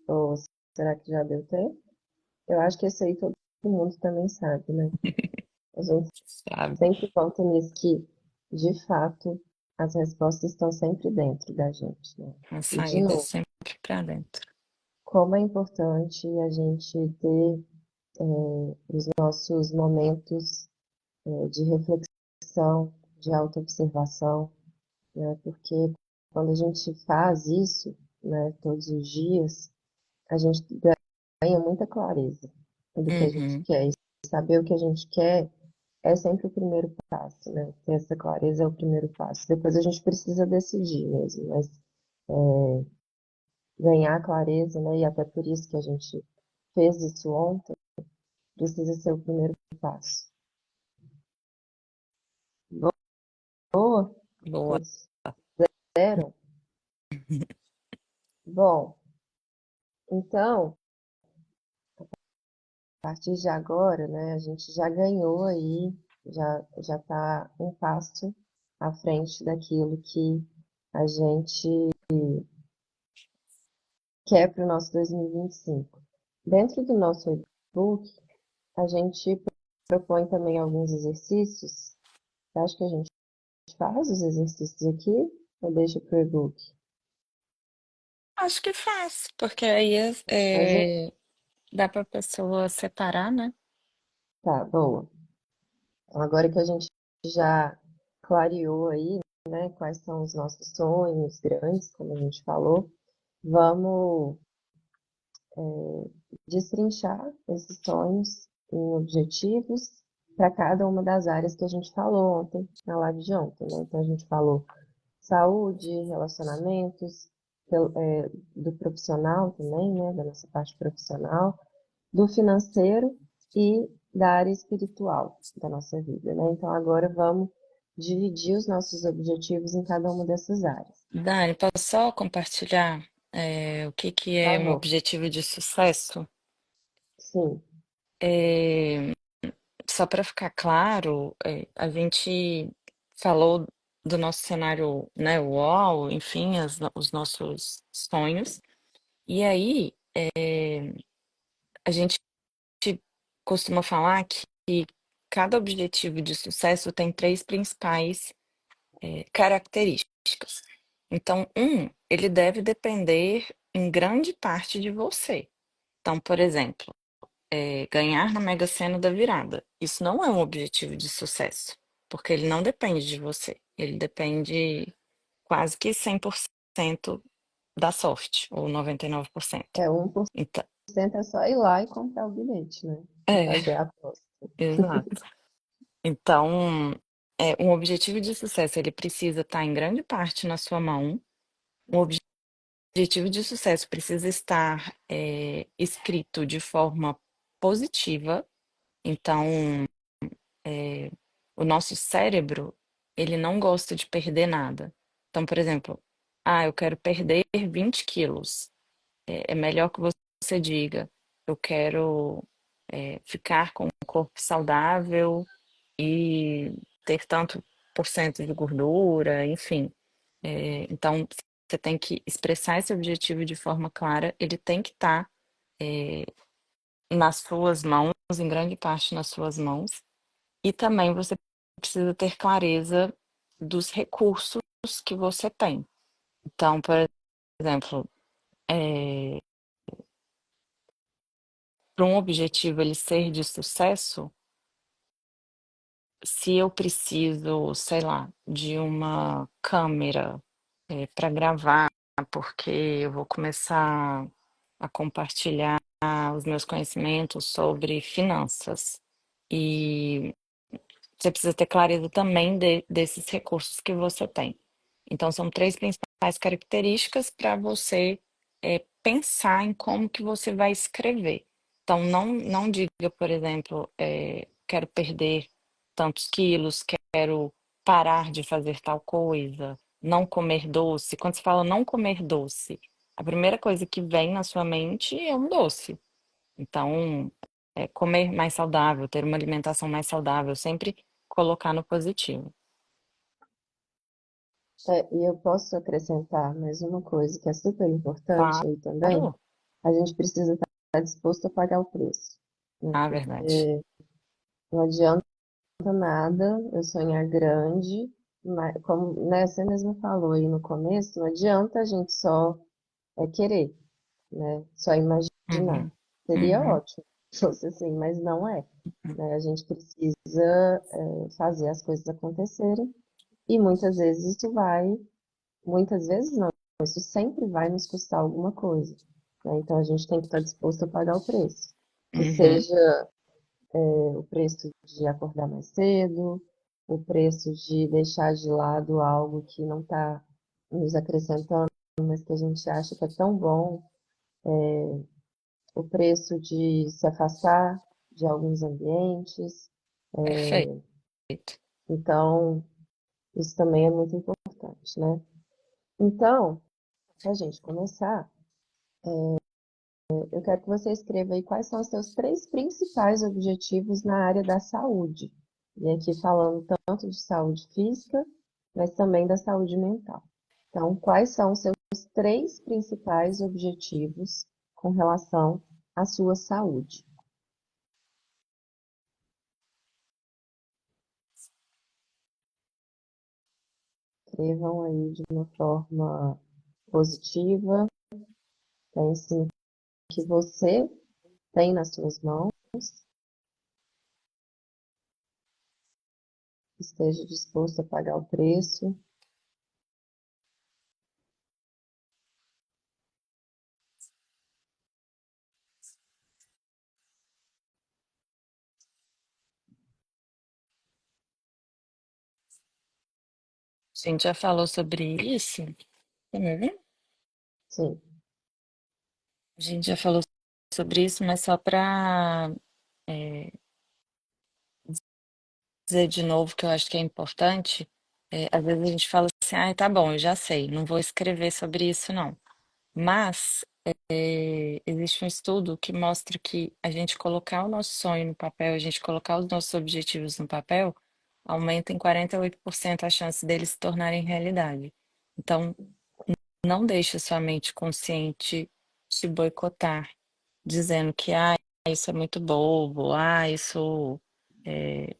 Ou será que já deu tempo? Eu acho que esse aí todo mundo também sabe, né? A gente Sabe? sempre volta nisso que, de fato, as respostas estão sempre dentro da gente, né? A E, de saída é novo, sempre pra dentro. como é importante a gente ter os nossos momentos de reflexão, de autoobservação, né? Porque quando a gente faz isso, né, todos os dias, a gente ganha muita clareza do que a gente Uhum. quer. E saber o que a gente quer é sempre o primeiro passo, né? Ter essa clareza é o primeiro passo. Depois a gente precisa decidir mesmo, mas ganhar clareza, né? E até por isso que a gente fez isso ontem, precisa ser o primeiro passo. Boa? Boa. Todos deram? Bom, então, a partir de agora, né, a gente já ganhou aí, já está um passo à frente daquilo que a gente quer para o nosso 2025. Dentro do nosso e-book, a gente propõe também alguns exercícios. Você acha que a gente faz os exercícios aqui ou deixa para o e-book? Acho que faz, porque aí Mas dá pra pessoa separar, né? tá, boa. Então, agora que a gente já clareou aí, né, quais são os nossos sonhos grandes, como a gente falou, vamos destrinchar esses sonhos em objetivos para cada uma das áreas que a gente falou ontem, na live de ontem, né? Então a gente falou saúde, relacionamentos, do profissional também, né? Da nossa parte profissional, do financeiro e da área espiritual da nossa vida, né? Então agora vamos dividir os nossos objetivos em cada uma dessas áreas. Dani, posso só compartilhar o que que Por é um favor. objetivo de sucesso? Sim, É, só para ficar claro, a gente falou do nosso cenário, né, UOL, enfim, os nossos sonhos. E aí, a gente costuma falar que cada objetivo de sucesso tem três principais, características. Então, ele deve depender em grande parte de você. Então, por exemplo, ganhar na Mega Sena da virada. Isso não é um objetivo de sucesso, porque ele não depende de você. Ele depende quase que 100% da sorte, ou 99%. é 1% Então, é só ir lá e comprar o bilhete, né? E é, fazer a aposta. exato. Então, um objetivo de sucesso, ele precisa estar em grande parte na sua mão. Um objetivo de sucesso precisa estar, escrito de forma positiva. Então, o nosso cérebro, ele não gosta de perder nada. Então, por exemplo, eu quero perder 20 quilos. É melhor que você diga, eu quero, ficar com um corpo saudável e ter tanto por cento de gordura, enfim. Então, você tem que expressar esse objetivo de forma clara, ele tem que estar nas suas mãos, em grande parte nas suas mãos, e também você precisa ter clareza dos recursos que você tem. Então, por exemplo, para um objetivo ele ser de sucesso, se eu preciso, sei lá, de uma câmera para gravar, porque eu vou começar a compartilhar os meus conhecimentos sobre finanças. E você precisa ter clareza também desses recursos que você tem. Então, são três principais características para você pensar em como que você vai escrever. Então, não diga, por exemplo, quero perder tantos quilos, quero parar de fazer tal coisa, não comer doce. Quando você fala não comer doce, a primeira coisa que vem na sua mente é um doce. Então, comer mais saudável, ter uma alimentação mais saudável, sempre colocar no positivo. E eu posso acrescentar mais uma coisa que é super importante aí também. Claro. A gente precisa estar disposto a pagar o preço, né? Ah, verdade. Porque não adianta nada eu sonhar grande, mas, como, né, você mesmo falou aí no começo, não adianta a gente só querer, né? Só imaginar. Uhum, Seria uhum, ótimo se fosse assim, mas não é, uhum, né? A gente precisa fazer as coisas acontecerem e muitas vezes não, isso sempre vai nos custar alguma coisa, né? Então a gente tem que estar disposto a pagar o preço, que uhum. seja o preço de acordar mais cedo, o preço de deixar de lado algo que não está nos acrescentando, mas que a gente acha que é tão bom, o preço de se afastar de alguns ambientes. Perfeito. Então, isso também é muito importante, né? Então, para a gente começar, eu quero que você escreva aí quais são os seus três principais objetivos na área da saúde. E aqui falando tanto de saúde física, mas também da saúde mental. Então, quais são os seus três principais objetivos com relação à sua saúde? Escrevam aí de uma forma positiva, pensem que você tem nas suas mãos, esteja disposto a pagar o preço. A gente já falou sobre isso. Uhum. Sim, A gente já falou sobre isso, mas só para dizer de novo que eu acho que é importante, às vezes a gente fala assim, tá bom, eu já sei, não vou escrever sobre isso não. Mas existe um estudo que mostra que a gente colocar o nosso sonho no papel, a gente colocar os nossos objetivos no papel, aumenta em 48% a chance deles se tornarem realidade. Então, não deixe sua mente consciente te boicotar, dizendo que isso é muito bobo, isso é,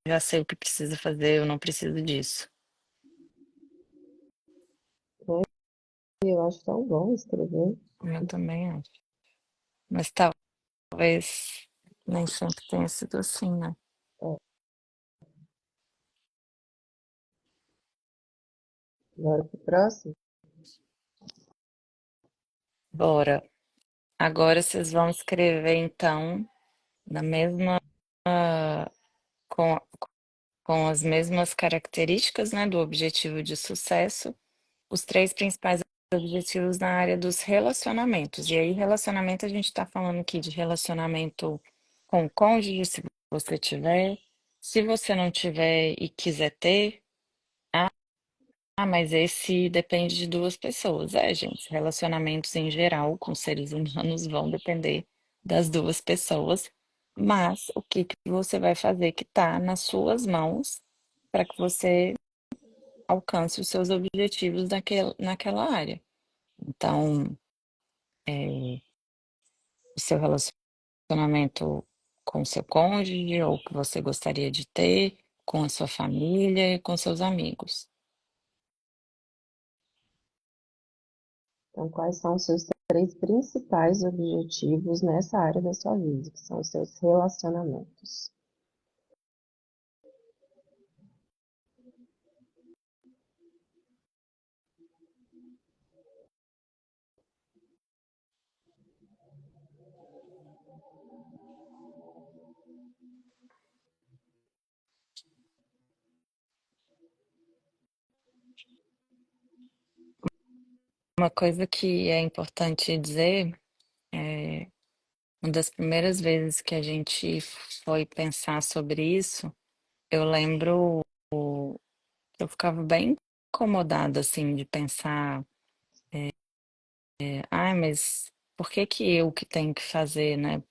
já sei o que precisa fazer, eu não preciso disso. Né? E eu acho tão bom escrever. Eu também acho. Mas talvez nem sempre tenha sido assim, né? É, bora pro próximo? Bora. Agora vocês vão escrever, então, na mesma, com, com as mesmas características, né, do objetivo de sucesso, os três principais objetivos na área dos relacionamentos. E aí, relacionamento, a gente está falando aqui de relacionamento com o cônjuge, se você tiver. Se você não tiver e quiser ter, mas esse depende de duas pessoas. Gente, relacionamentos em geral com seres humanos vão depender das duas pessoas, mas o que que você vai fazer que está nas suas mãos para que você alcance os seus objetivos naquela área. Então, o seu relacionamento com o seu cônjuge, ou o que você gostaria de ter, com a sua família e com seus amigos. Então, quais são os seus três principais objetivos nessa área da sua vida, que são os seus relacionamentos? Uma coisa que é importante dizer é uma das primeiras vezes que a gente foi pensar sobre isso, eu lembro que eu ficava bem incomodada, assim, de pensar, mas por que que eu que tenho que fazer, né?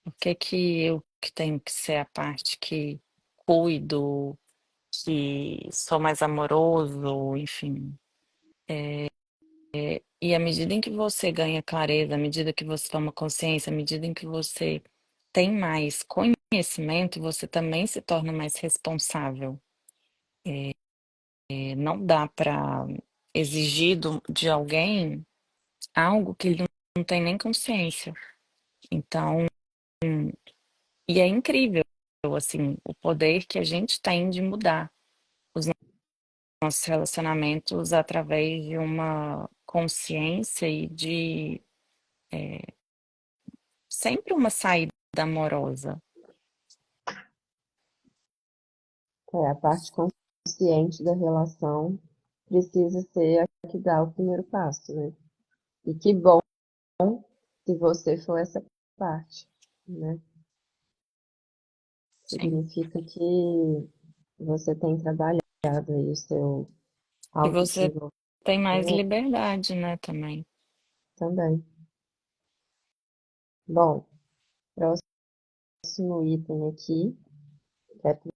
Por que que eu que tenho que ser a parte que cuido, que sou mais amoroso, enfim. E à medida em que você ganha clareza, à medida que você toma consciência, à medida em que você tem mais conhecimento, você também se torna mais responsável. Não dá para exigir de alguém algo que ele não tem nem consciência. Então, e é incrível, assim, o poder que a gente tem de mudar os nossos relacionamentos através de uma consciência e de sempre uma saída amorosa. A parte consciente da relação precisa ser a que dá o primeiro passo, né? E que bom se você for essa parte, né? Sim. Significa que você tem trabalhado aí o seu E você autodesenvolvimento tem mais liberdade, né, também. também. Bom, próximo item aqui, quero que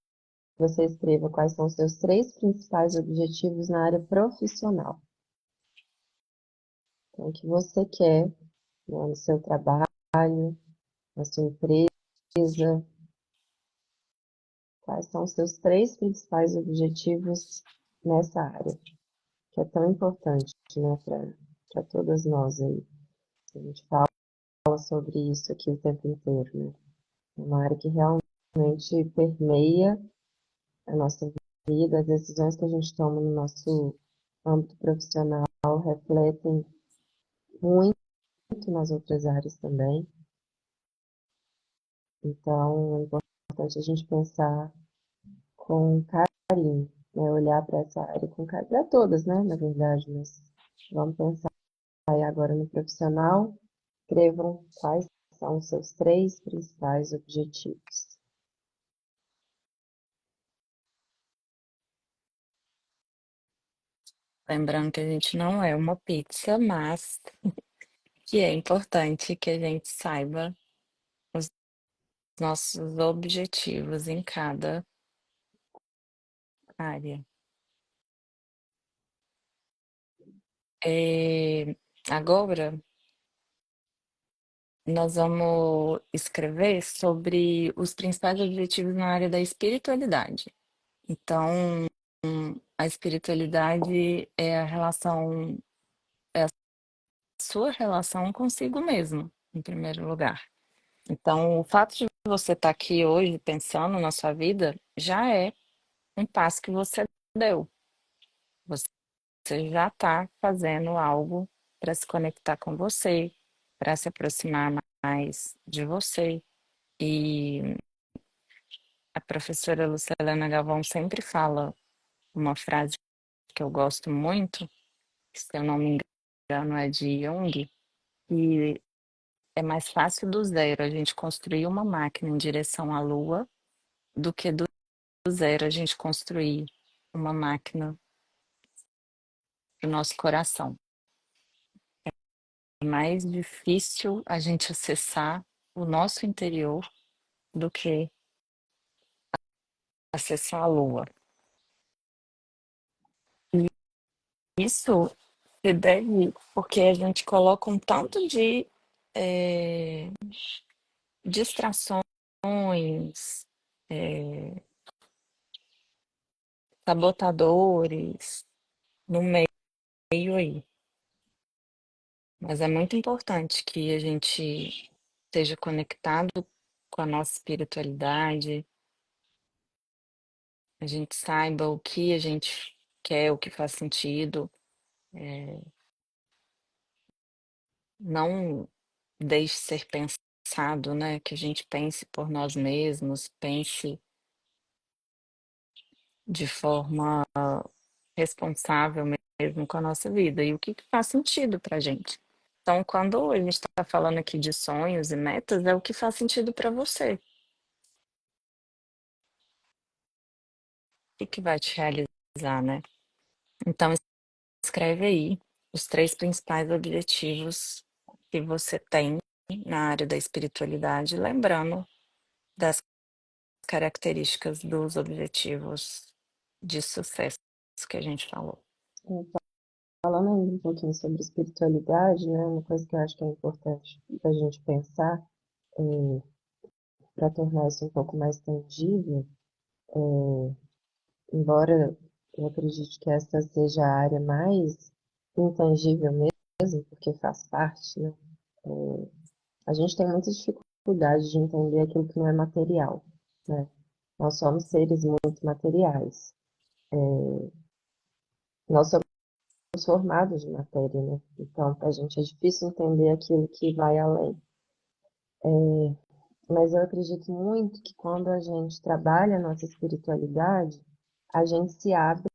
você escreva quais são os seus três principais objetivos na área profissional. Então, o que você quer, né, no seu trabalho, na sua empresa, quais são os seus três principais objetivos nessa área, que é tão importante, né, para todas nós aí. A gente fala sobre isso aqui o tempo inteiro, né? É uma área que realmente permeia a nossa vida, as decisões que a gente toma no nosso âmbito profissional refletem muito nas outras áreas também. Então, é importante a gente pensar com carinho, né? Olhar para essa área com carinho, para todas, né? Na verdade, mas vamos pensar aí agora no profissional. Escrevam quais são os seus três principais objetivos. Lembrando que a gente não é uma pizza, mas que é importante que a gente saiba os nossos objetivos em cada área. Agora, nós vamos escrever sobre os principais objetivos na área da espiritualidade. Então, a espiritualidade é a relação, é a sua relação consigo mesmo, em primeiro lugar. Então, o fato de você estar aqui hoje pensando na sua vida já é um passo que você deu. Você já está fazendo algo para se conectar com você, para se aproximar mais de você. E a professora Lucilena Galvão sempre fala uma frase que eu gosto muito, que, se eu não me engano, é de Jung, e é mais fácil do zero a gente construir uma máquina em direção à Lua do que do zero a gente construir uma máquina para o nosso coração. É mais difícil a gente acessar o nosso interior do que acessar a Lua. E isso se deve porque a gente coloca um tanto de distrações, eh, sabotadores no meio aí. Mas é muito importante que a gente esteja conectado com a nossa espiritualidade, a gente saiba o que a gente quer, o que faz sentido, não deixe ser pensado, né? Que a gente pense por nós mesmos, pense de forma responsável mesmo com a nossa vida e o que faz sentido para gente. Então, quando a gente está falando aqui de sonhos e metas, é o que faz sentido para você. O que vai te realizar, né? Então, escreve aí os 3 principais objetivos que você tem na área da espiritualidade, lembrando das características dos objetivos de sucesso que a gente falou. Então, falando ainda um pouquinho sobre espiritualidade, né, uma coisa que eu acho que é importante da gente pensar, para tornar isso um pouco mais tangível, embora eu acredite que essa seja a área mais intangível mesmo, porque faz parte, né, a gente tem muita dificuldade de entender aquilo que não é material, né? Nós somos seres muito materiais. Nós somos formados de matéria, né? Então, para a gente é difícil entender aquilo que vai além. Mas eu acredito muito que quando a gente trabalha a nossa espiritualidade, a gente se abre,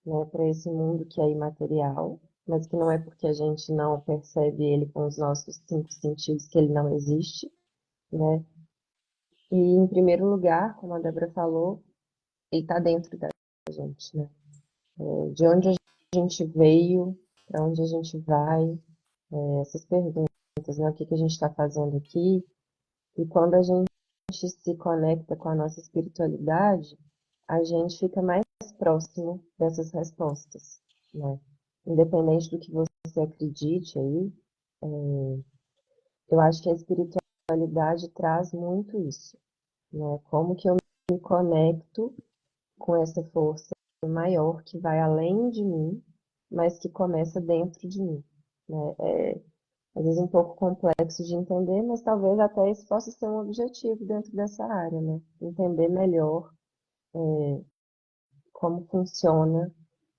né, para esse mundo que é imaterial, mas que não é porque a gente não percebe ele com os nossos 5 sentidos que ele não existe, né? E, em primeiro lugar, como a Débora falou, ele está dentro da gente, né? De onde a gente veio, para onde a gente vai, essas perguntas, né? O que que a gente está fazendo aqui? E quando a gente se conecta com a nossa espiritualidade, a gente fica mais próximo dessas respostas, né? Independente do que você acredite aí, eu acho que a espiritualidade traz muito isso, né? Como que eu me conecto com essa força maior que vai além de mim, mas que começa dentro de mim, né? Às vezes um pouco complexo de entender, mas talvez até esse possa ser um objetivo dentro dessa área, né? Entender melhor como funciona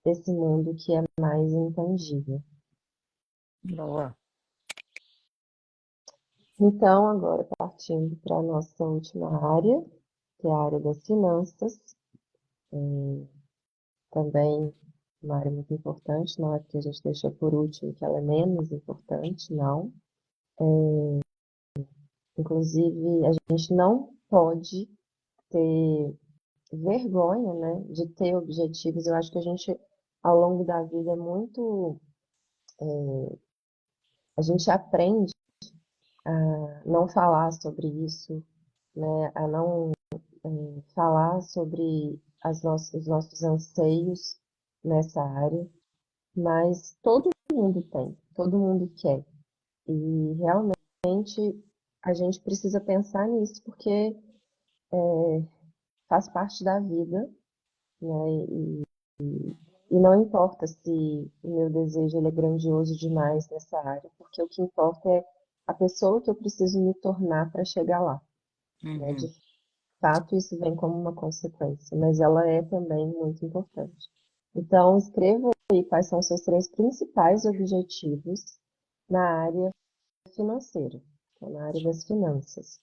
esse mundo que é mais intangível. Boa. Então, agora partindo para a nossa última área, que é a área das finanças, também uma área muito importante, não é porque a gente deixou por último que ela é menos importante, não. Inclusive, a gente não pode ter vergonha, né, de ter objetivos. Eu acho que a gente, ao longo da vida, é muito a gente aprende a não falar sobre isso, né? A não falar sobre os nossos anseios nessa área, mas todo mundo tem, todo mundo quer. E realmente a gente precisa pensar nisso, porque faz parte da vida, né? E não importa se o meu desejo ele é grandioso demais nessa área, porque o que importa é a pessoa que eu preciso me tornar para chegar lá, né? De Uhum. fato, isso vem como uma consequência, mas ela é também muito importante. Então, escreva aí quais são os seus três principais objetivos na área financeira, então, na área das finanças.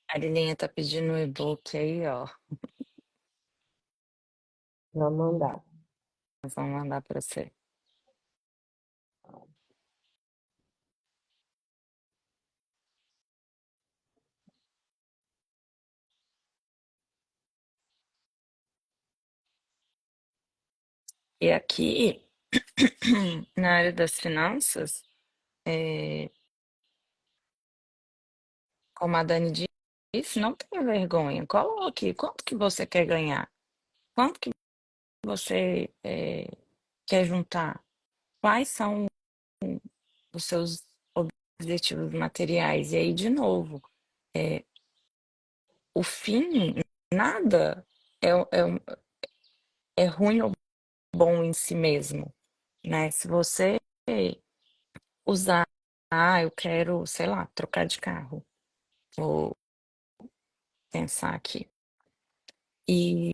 A Lilinha tá pedindo o e-book aí, ó. Vamos mandar. Vamos mandar para você. E aqui, na área das finanças, é, como a Dani disse, não tenha vergonha. Coloque quanto que você quer ganhar, quanto que você quer juntar, quais são os seus objetivos materiais. E aí, de novo, o fim, nada é, é, é ruim ou bom em si mesmo, né? Se você usar, eu quero, sei lá, trocar de carro, vou pensar aqui. E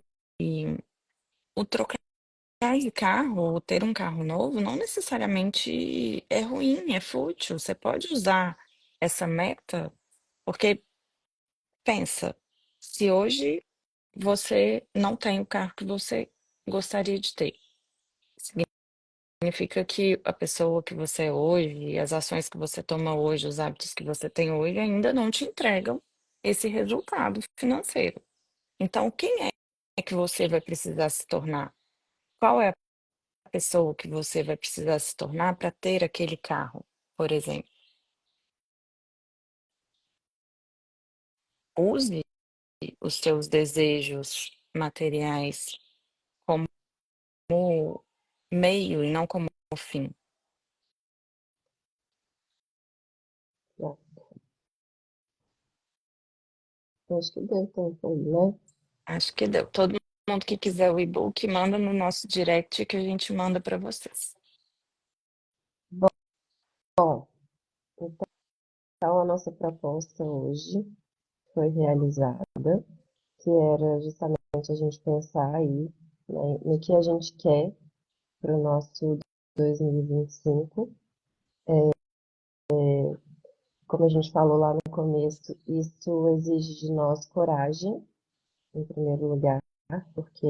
o trocar de carro, ou ter um carro novo, não necessariamente é ruim, é fútil. Você pode usar essa meta, porque pensa, se hoje você não tem o carro que você gostaria de ter, significa que a pessoa que você é hoje, as ações que você toma hoje, os hábitos que você tem hoje ainda não te entregam esse resultado financeiro. Então, quem é que você vai precisar se tornar? Qual é a pessoa que você vai precisar se tornar para ter aquele carro, por exemplo? Use os seus desejos materiais como meio e não como fim. Né? Acho que deu tempo aí, né? Acho que deu. Todo mundo que quiser o e-book, manda no nosso direct que a gente manda para vocês. Bom, então a nossa proposta hoje foi realizada, que era justamente a gente pensar aí, né, no que a gente quer para o nosso 2025. Como a gente falou lá no começo, isso exige de nós coragem, em primeiro lugar, porque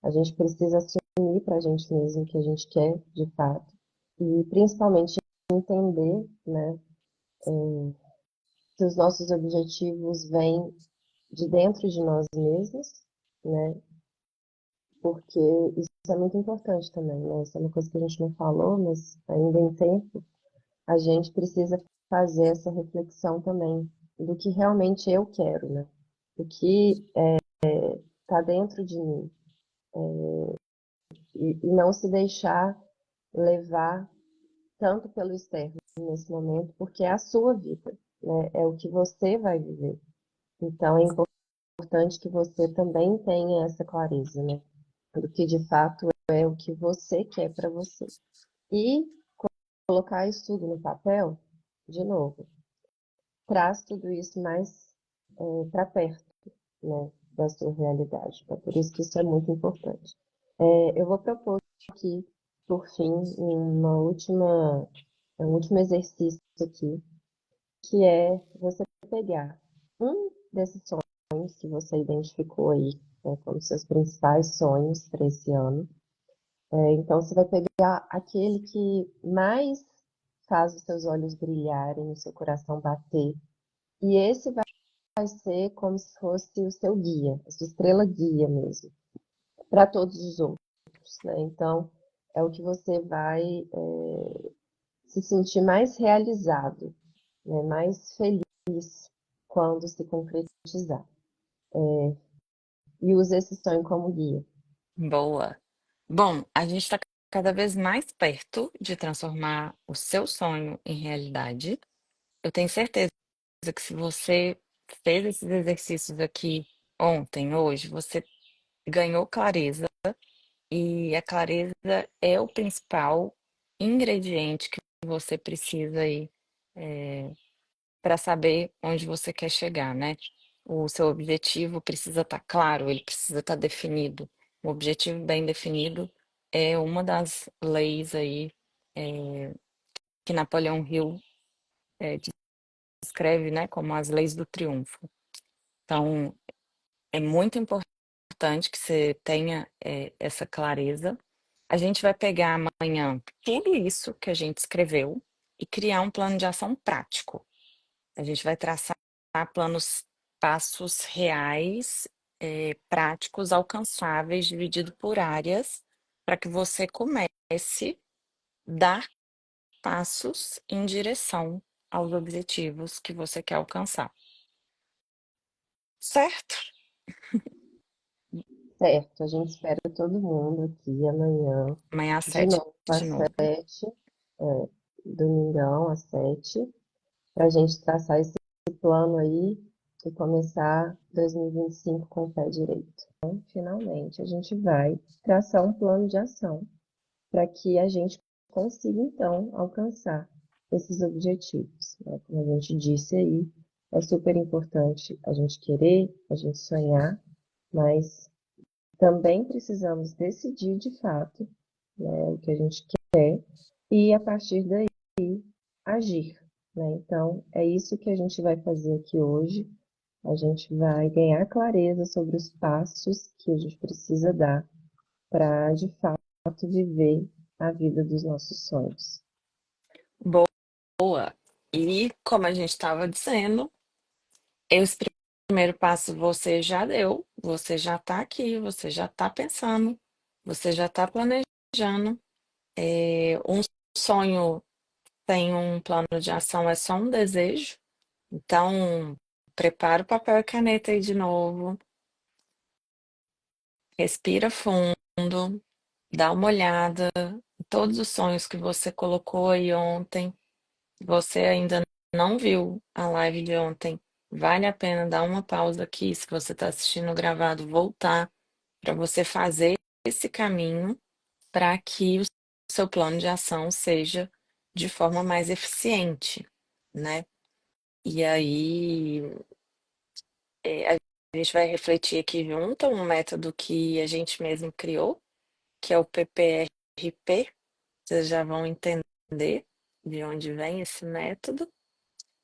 a gente precisa assumir para a gente mesmo o que a gente quer de fato, e principalmente entender, né, que os nossos objetivos vêm de dentro de nós mesmos, né, porque isso é muito importante também, né? Isso é uma coisa que a gente não falou, mas ainda em tempo, a gente precisa fazer essa reflexão também do que realmente eu quero, né? O que está dentro de mim e não se deixar levar tanto pelo externo nesse momento, porque é a sua vida, né? É o que você vai viver. Então é importante que você também tenha essa clareza, né? Do que de fato é o que você quer para você. E colocar isso tudo no papel, de novo, traz tudo isso mais para perto, né, da sua realidade. Então, por isso que isso é muito importante. Eu vou propor aqui, por fim, um último exercício aqui, que é você pegar um desses sonhos que você identificou aí, né, como seus principais sonhos para esse ano. Então, você vai pegar aquele que mais faz os seus olhos brilharem, o seu coração bater, e esse vai ser como se fosse o seu guia, a sua estrela guia mesmo. para todos os outros, né? Então, é o que você vai se sentir mais realizado, né? Mais feliz quando se concretizar. E use esse sonho como guia. Boa. Bom, a gente está cada vez mais perto de transformar o seu sonho em realidade. Eu tenho certeza que se você fez esses exercícios aqui ontem, hoje, você ganhou clareza e a clareza é o principal ingrediente que você precisa aí para saber onde você quer chegar, né? O seu objetivo precisa estar claro, ele precisa estar definido. O objetivo bem definido é uma das leis aí que Napoleão Hill descreve, né, como as leis do triunfo. Então, é muito importante que você tenha essa clareza. A gente vai pegar amanhã tudo isso que a gente escreveu e criar um plano de ação prático. A gente vai traçar planos, passos reais, práticos, alcançáveis, dividido por áreas, para que você comece a dar passos em direção aos objetivos que você quer alcançar. Certo? Certo, a gente espera todo mundo aqui amanhã, Amanhã às de 7 novo de às novo. 7, domingão às 7, para a gente traçar esse plano aí e começar 2025 com o pé direito. Então, finalmente, a gente vai traçar um plano de ação para que a gente consiga, então, alcançar esses objetivos, né? Como a gente disse aí, é super importante a gente querer, a gente sonhar, mas também precisamos decidir de fato, né, o que a gente quer e a partir daí agir, né? Então, é isso que a gente vai fazer aqui hoje. A gente vai ganhar clareza sobre os passos que a gente precisa dar para, de fato, viver a vida dos nossos sonhos. Boa. E como a gente estava dizendo, esse primeiro passo você já deu, você já está aqui, você já está pensando, você já está planejando. Um sonho tem um plano de ação, é só um desejo. Então, prepara o papel e caneta aí de novo, respira fundo, dá uma olhada em todos os sonhos que você colocou aí ontem. Se você ainda não viu a live de ontem, vale a pena dar uma pausa aqui, se você está assistindo gravado, voltar para você fazer esse caminho para que o seu plano de ação seja de forma mais eficiente, né? E aí, a gente vai refletir aqui junto um método que a gente mesmo criou, que é o PPRP. Vocês já vão entender de onde vem esse método.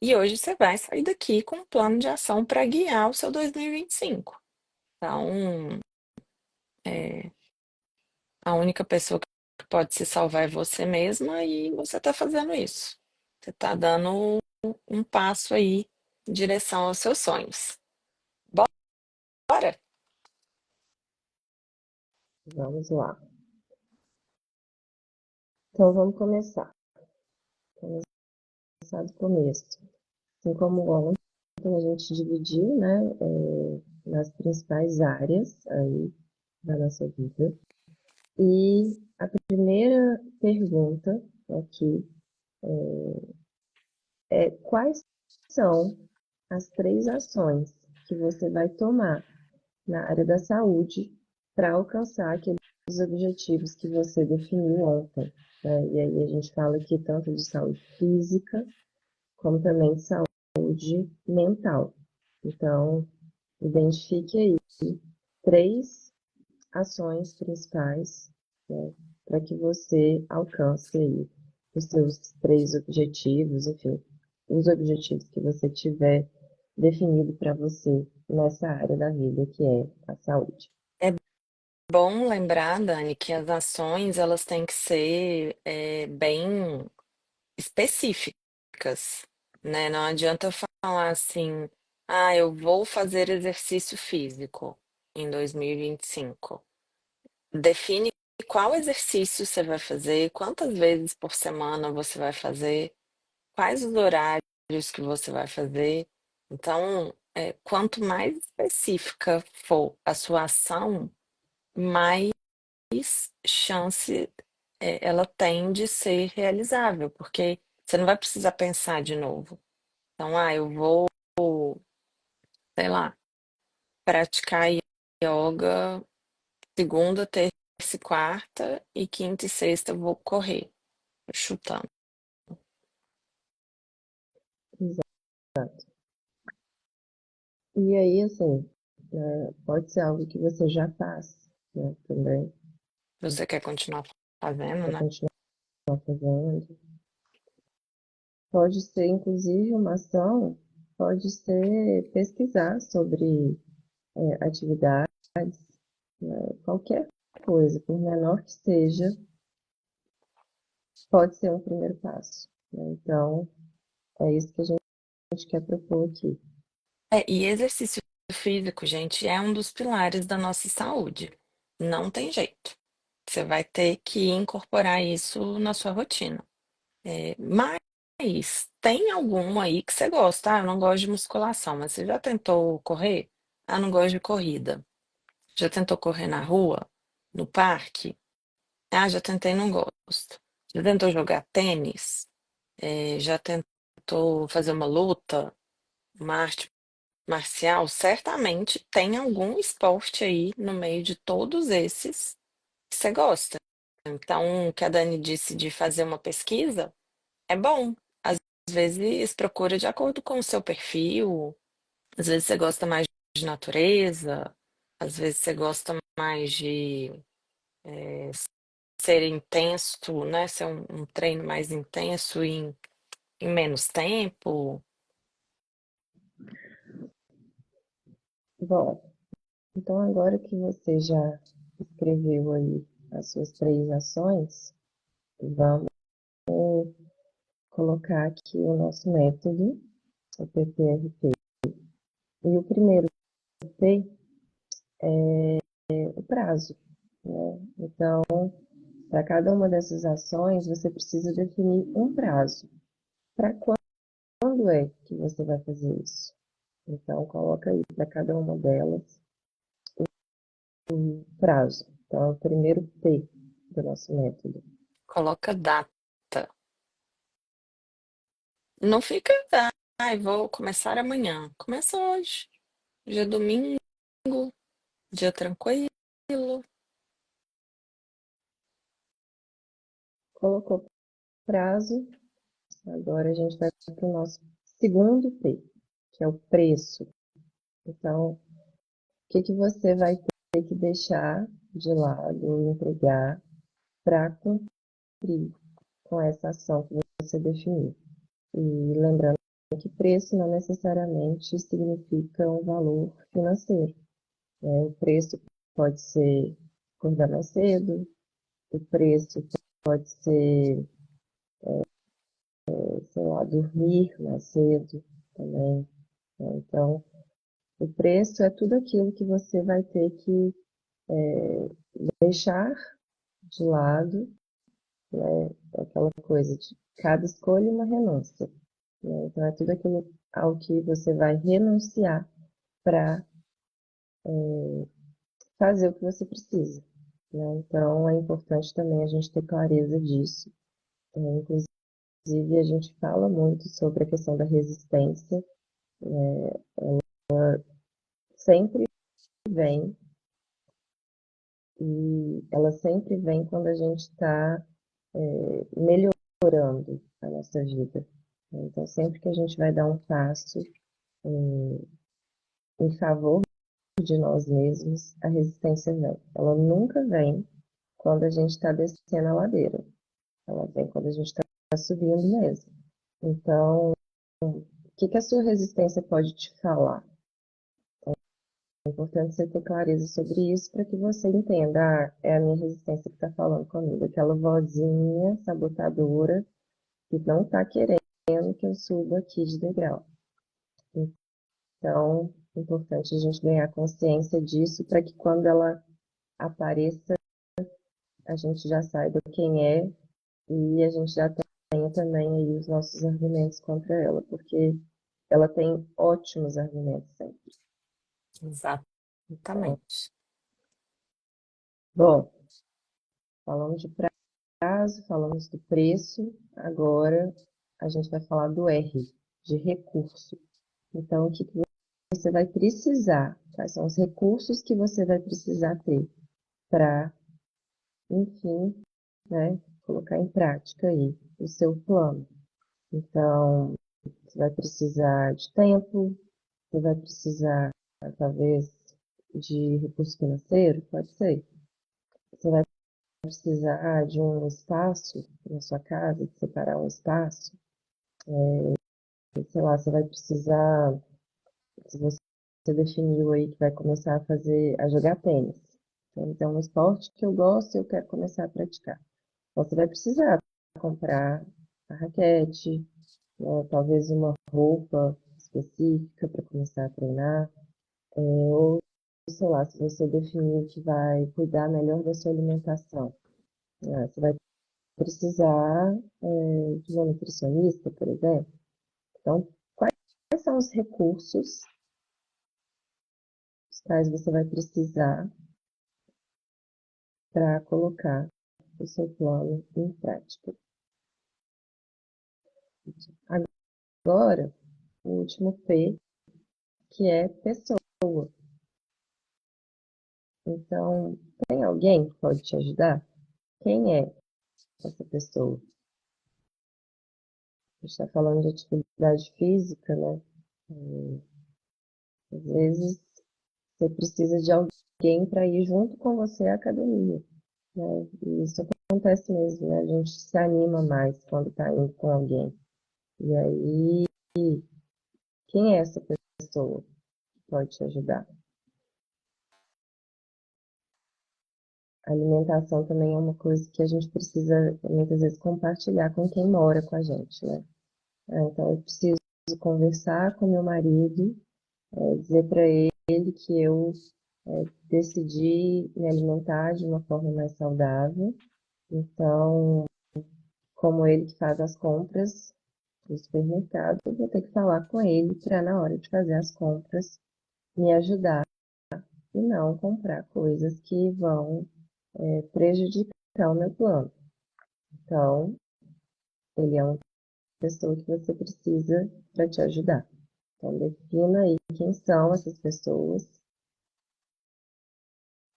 E hoje você vai sair daqui com um plano de ação para guiar o seu 2025. Então, a única pessoa que pode se salvar é você mesma e você está fazendo isso. Você está dando um passo aí em direção aos seus sonhos. Bora? Vamos lá. Então, vamos começar. Começar do começo. Assim como ontem a gente dividiu, né, nas principais áreas aí da nossa vida. E a primeira pergunta aqui é quais são as 3 ações que você vai tomar na área da saúde para alcançar aqueles objetivos que você definiu ontem, né? E aí a gente fala aqui tanto de saúde física, como também de saúde mental. Então, identifique aí 3 ações principais, né, para que você alcance aí os seus 3 objetivos, enfim, os objetivos que você tiver definido para você nessa área da vida que é a saúde. É bom lembrar, Dani, que as ações elas têm que ser bem específicas, né? Não adianta eu falar assim, ah, eu vou fazer exercício físico em 2025. define qual exercício você vai fazer, quantas vezes por semana você vai fazer, quais os horários que você vai fazer. Então, quanto mais específica for a sua ação, mais chance ela tem de ser realizável, porque você não vai precisar pensar de novo. Então, eu vou, sei lá, praticar yoga segunda, terça e quarta, e quinta e sexta eu vou correr, chutando. Exato. E aí, assim, pode ser algo que você já faz, né, também, Você quer continuar fazendo, para né? continuar fazendo. Pode ser, inclusive, uma ação, pode ser pesquisar sobre atividades, qualquer coisa, por menor que seja, pode ser um primeiro passo, né? Então, é isso que a gente quer propor aqui. E exercício físico, gente, é um dos pilares da nossa saúde. Não tem jeito. Você vai ter que incorporar isso na sua rotina. Mas tem algum aí que você gosta? Eu não gosto de musculação, mas você já tentou correr? Não gosto de corrida. Já tentou correr na rua? No parque? Já tentei, não gosto. Já tentou jogar tênis? Já tentou fazer uma luta, uma arte marcial? Certamente tem algum esporte aí no meio de todos esses que você gosta. Então, o que a Dani disse de fazer uma pesquisa é bom. Às vezes procura de acordo com o seu perfil, às vezes você gosta mais de natureza, às vezes você gosta mais de ser intenso, né? Ser um treino mais intenso em menos tempo. Bom, então agora que você já escreveu aí as suas 3 ações, vamos colocar aqui o nosso método, o PPRP. E o primeiro P é o prazo, né? Então, para cada uma dessas ações, você precisa definir um prazo. Para quando é que você vai fazer isso? Então, coloca aí para cada uma delas um prazo. Então, é o primeiro P do nosso método. Coloca data. Não fica, vou começar amanhã. Começa hoje. Dia é domingo, dia tranquilo. Colocou prazo, agora a gente vai para o nosso segundo P, que é o preço. Então, o que que você vai ter que deixar de lado, entregar para cumprir com essa ação que você definiu? E lembrando que preço não necessariamente significa um valor financeiro, né? O preço pode ser acordar mais cedo, o preço pode ser, sei lá, dormir mais cedo também, né? Então, o preço é tudo aquilo que você vai ter que deixar de lado, né? Aquela coisa de cada escolha uma renúncia, né? Então, é tudo aquilo ao que você vai renunciar para fazer o que você precisa, né? Então, é importante também a gente ter clareza disso. Inclusive, a gente fala muito sobre a questão da resistência, sempre vem, e ela sempre vem quando a gente está melhorando a nossa vida. Então, sempre que a gente vai dar um passo em favor de nós mesmos, a resistência vem. Ela nunca vem quando a gente está descendo a ladeira. Ela vem quando a gente está subindo mesmo. Então, o que que a sua resistência pode te falar? É importante você ter clareza sobre isso para que você entenda, é a minha resistência que está falando comigo, aquela vozinha sabotadora que não está querendo que eu suba aqui de degrau. Então, é importante a gente ganhar consciência disso para que quando ela apareça, a gente já saiba quem é e a gente já tenha também aí os nossos argumentos contra ela, porque ela tem ótimos argumentos sempre. Então, Exatamente. bom, falamos de prazo, falamos do preço, agora a gente vai falar do R, de recurso. Então, o que que você vai precisar? Quais são os recursos que você vai precisar ter para, enfim, né, colocar em prática aí o seu plano? Então, você vai precisar de tempo, você vai precisar, talvez, de recurso financeiro, pode ser. Você vai precisar de um espaço na sua casa, de separar um espaço. Sei lá, você vai precisar, se você definiu aí que vai começar a fazer, a jogar tênis. Tênis é um esporte que eu gosto e eu quero começar a praticar. Então, você vai precisar comprar a raquete, né, talvez uma roupa específica para começar a treinar, ou sei lá, se você definiu que vai cuidar melhor da sua alimentação, né, você vai precisar de uma nutricionista, por exemplo. Então, quais são os recursos os quais você vai precisar para colocar o seu plano em prática? Agora, o último P, que é pessoa. Então, tem alguém que pode te ajudar? Quem é essa pessoa? A gente está falando de atividade física, né? Às vezes, você precisa de alguém para ir junto com você à academia, né? E isso acontece mesmo, né? A gente se anima mais quando está indo com alguém. E aí, quem é essa pessoa que pode te ajudar? A alimentação também é uma coisa que a gente precisa muitas vezes compartilhar com quem mora com a gente, né? Então, eu preciso conversar com meu marido, dizer para ele que eu decidi me alimentar de uma forma mais saudável. Então, como ele que faz as compras do supermercado, eu vou ter que falar com ele para, na hora de fazer as compras, me ajudar e não comprar coisas que vão prejudicar o meu plano. Então, ele é uma pessoa que você precisa para te ajudar. Então, defina aí quem são essas pessoas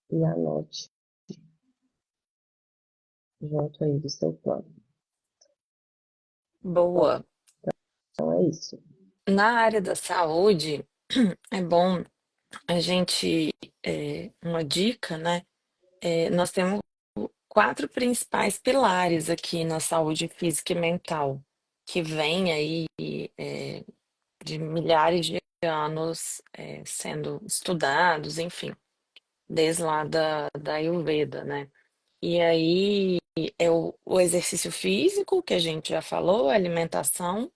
e anote junto aí do seu plano. Bom, Boa. então é isso. Na área da saúde, é bom a gente, uma dica, né? Nós temos quatro principais pilares aqui na saúde física e mental, que vem aí de milhares de anos sendo estudados, enfim, desde lá da Ayurveda, né? E aí é o exercício físico, que a gente já falou, a alimentação,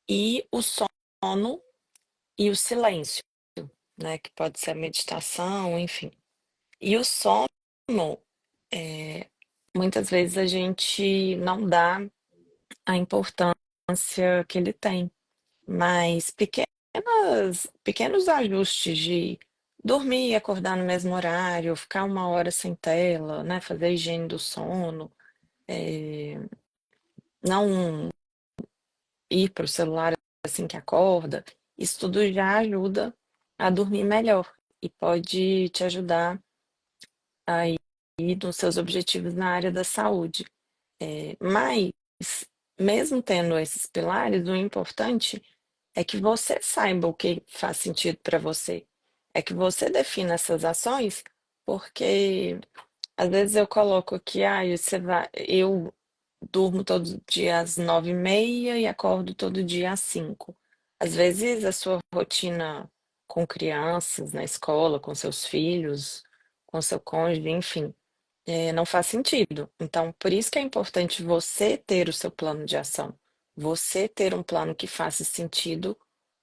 e o sono e o silêncio, né? Que pode ser a meditação, enfim. E o sono, é, muitas vezes a gente não dá a importância que ele tem, mas pequenos ajustes de dormir e acordar no mesmo horário, ficar uma hora sem tela, né? Fazer a higiene do sono, é, não ir para o celular assim que acorda, isso tudo já ajuda a dormir melhor e pode te ajudar aí nos seus objetivos na área da saúde. Mas, mesmo tendo esses pilares, o importante é que você saiba o que faz sentido para você. É que você defina essas ações, porque às vezes eu coloco aqui, você vai, eu durmo todo dia às 9h30 e acordo todo dia às 5. Às vezes a sua rotina com crianças na escola, com seus filhos, com seu cônjuge, enfim, não faz sentido. Então, por isso que é importante você ter o seu plano de ação, você ter um plano que faça sentido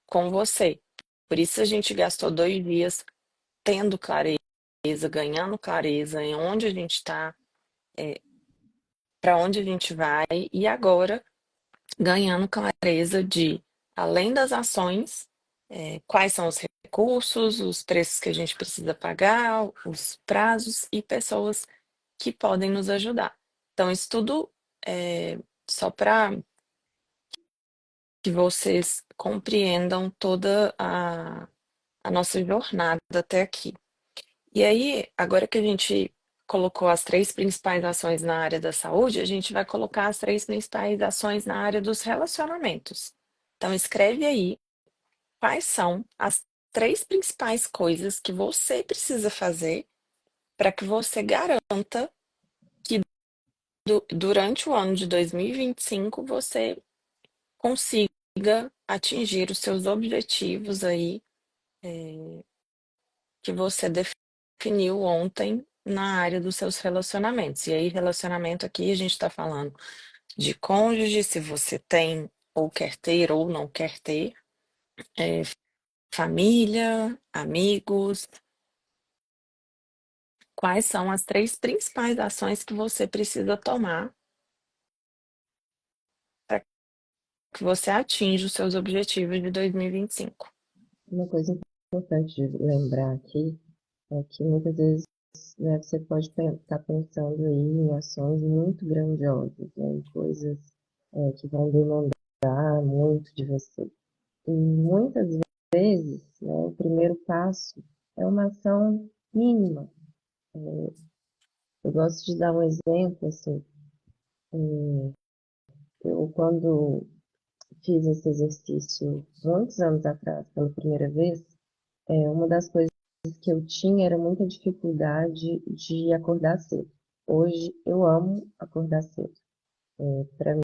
com você. Por isso a gente gastou 2 dias tendo clareza, ganhando clareza em onde a gente está, para onde a gente vai e agora ganhando clareza de, além das ações, quais são os recursos, os preços que a gente precisa pagar, os prazos e pessoas que podem nos ajudar. Então, isso tudo é só para que vocês compreendam toda a nossa jornada até aqui. E aí, agora que a gente colocou as três principais ações na área da saúde, a gente vai colocar as três principais ações na área dos relacionamentos. Então, escreve aí quais são as três principais coisas que você precisa fazer para que você garanta que durante o ano de 2025 você consiga atingir os seus objetivos aí que você definiu ontem na área dos seus relacionamentos. E aí, relacionamento aqui, a gente está falando de cônjuge, se você tem ou quer ter ou não quer ter, é, família, amigos. Quais são as três principais ações que você precisa tomar para que você atinja os seus objetivos de 2025? Uma coisa importante de lembrar aqui é que muitas vezes, né, você pode estar pensando aí em ações muito grandiosas, né, em coisas que vão demandar muito de você. E muitas vezes, né, o primeiro passo é uma ação mínima. Eu gosto de dar um exemplo, assim, eu quando fiz esse exercício muitos anos atrás, pela primeira vez, uma das coisas que eu tinha era muita dificuldade de acordar cedo. Hoje eu amo acordar cedo. Para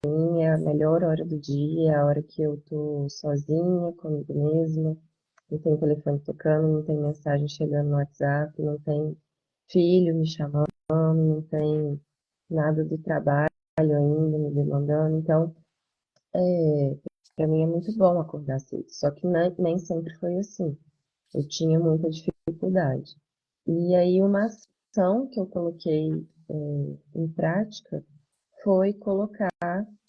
mim é a melhor hora do dia, é a hora que eu tô sozinha comigo mesma, não tem telefone tocando, não tem mensagem chegando no WhatsApp, não tem filho me chamando, não tem nada do trabalho ainda me demandando. Então, para mim é muito bom acordar cedo. Só que nem sempre foi assim. Eu tinha muita dificuldade. E aí, uma ação que eu coloquei em prática foi colocar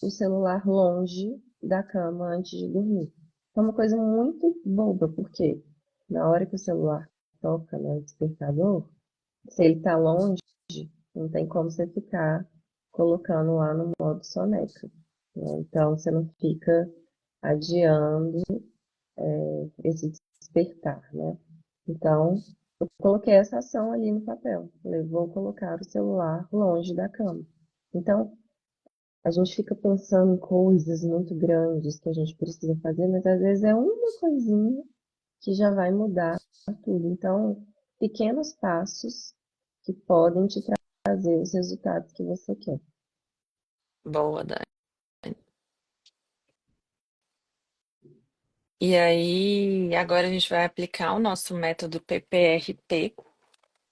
o celular longe da cama antes de dormir. É uma coisa muito boba, porque na hora que o celular toca, né, o despertador, se ele está longe, não tem como você ficar colocando lá no modo soneca, né? Então, você não fica adiando esse despertar, né? Então, eu coloquei essa ação ali no papel. Falei, vou colocar o celular longe da cama. Então, a gente fica pensando em coisas muito grandes que a gente precisa fazer, mas às vezes é uma coisinha que já vai mudar tudo. Então, pequenos passos que podem te trazer os resultados que você quer. Boa, Dani. E aí, agora a gente vai aplicar o nosso método PPRP,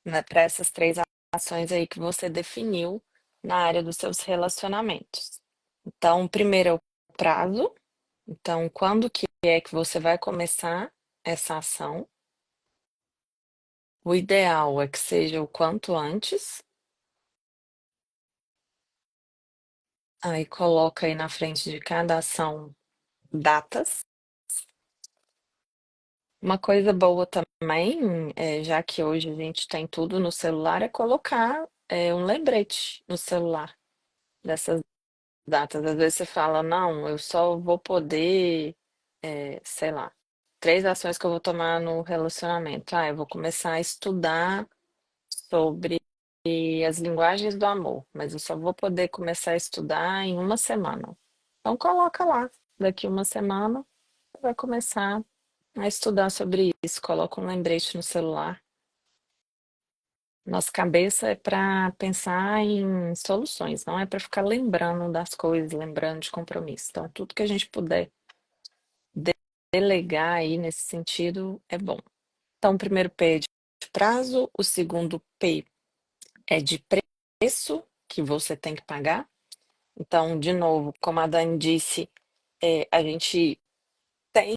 né, para essas três ações aí que você definiu na área dos seus relacionamentos. Então, primeiro é o prazo. Então, quando que é que você vai começar essa ação? O ideal é que seja o quanto antes. Aí coloca aí na frente de cada ação datas. Uma coisa boa também, já que hoje a gente tem tudo no celular, é colocar um lembrete no celular dessas datas. Às vezes você fala, não, eu só vou poder, sei lá, três ações que eu vou tomar no relacionamento. Ah, eu vou começar a estudar sobre as linguagens do amor, mas eu só vou poder começar a estudar em uma semana. Então coloca lá, daqui uma semana vai começar a estudar sobre isso, coloca um lembrete no celular. Nossa cabeça é para pensar em soluções, não é para ficar lembrando das coisas, lembrando de compromisso. Então, tudo que a gente puder delegar aí nesse sentido é bom. Então, o primeiro P é de prazo, o segundo P é de preço que você tem que pagar. Então, de novo, como a Dani disse, a gente tem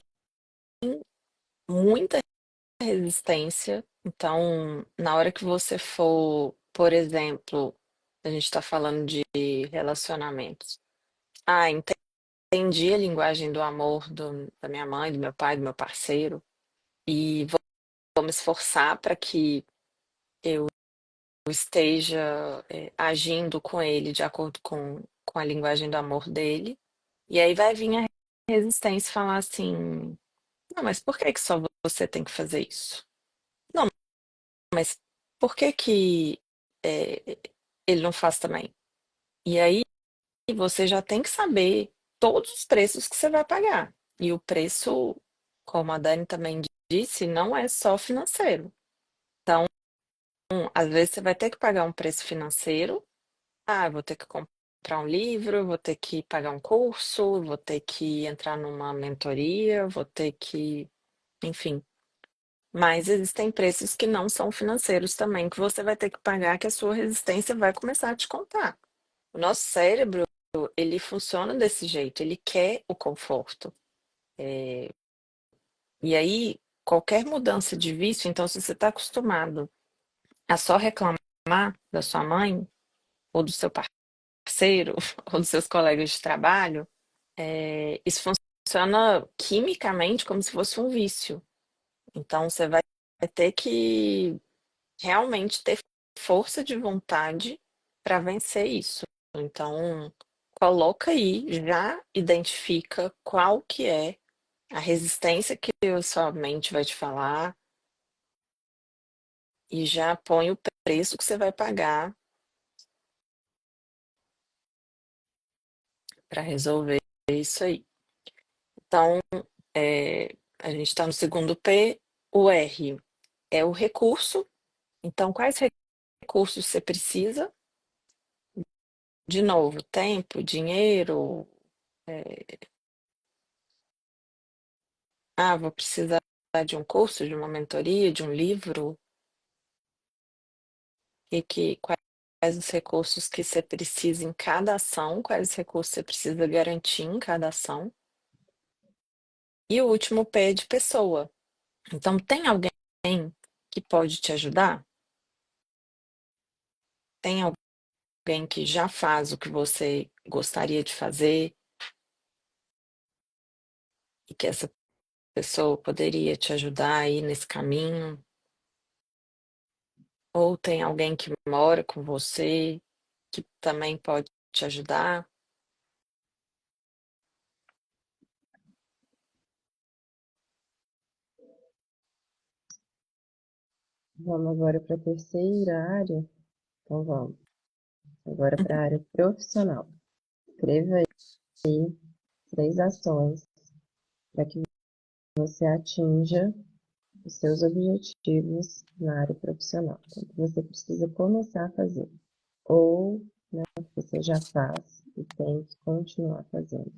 muita resistência. Então, na hora que você for, por exemplo, a gente está falando de relacionamentos. Ah, entendi a linguagem do amor da minha mãe, do meu pai, do meu parceiro, e vou me esforçar para que eu esteja agindo com ele de acordo com a linguagem do amor dele. E aí vai vir a resistência e falar assim: não, mas por que que só você tem que fazer isso? Não, mas por que que é, ele não faz também? E aí você já tem que saber todos os preços que você vai pagar. E o preço, como a Dani também disse, não é só financeiro. Então, às vezes você vai ter que pagar um preço financeiro. Ah, eu vou ter que comprar um livro, eu vou ter que pagar um curso, eu vou ter que entrar numa mentoria, eu vou ter que, enfim. Mas existem preços que não são financeiros também, que você vai ter que pagar, que a sua resistência vai começar a te contar. O nosso cérebro, ele funciona desse jeito, ele quer o conforto. E aí, qualquer mudança de vício, então, se você está acostumado a só reclamar da sua mãe, ou do seu parceiro, ou dos seus colegas de trabalho, isso funciona quimicamente como se fosse um vício. Então, você vai ter que realmente ter força de vontade para vencer isso. Então, coloca aí, já identifica qual que é a resistência que a sua mente vai te falar e já põe o preço que você vai pagar para resolver isso aí. Então, a gente está no segundo P, o R é o recurso. Então, quais recursos você precisa? De novo, tempo, dinheiro. Vou precisar de um curso, de uma mentoria, de um livro. Quais os recursos que você precisa em cada ação, quais os recursos você precisa garantir em cada ação. E o último P é de pessoa. Então, tem alguém que pode te ajudar? Tem alguém que já faz o que você gostaria de fazer e que essa pessoa poderia te ajudar aí nesse caminho? Ou tem alguém que mora com você que também pode te ajudar? Vamos agora para a terceira área? Então vamos. Agora para a área profissional. Escreva aí 3 ações para que você atinja os seus objetivos na área profissional. Então, que você precisa começar a fazer. Ou, né, que você já faz e tem que continuar fazendo.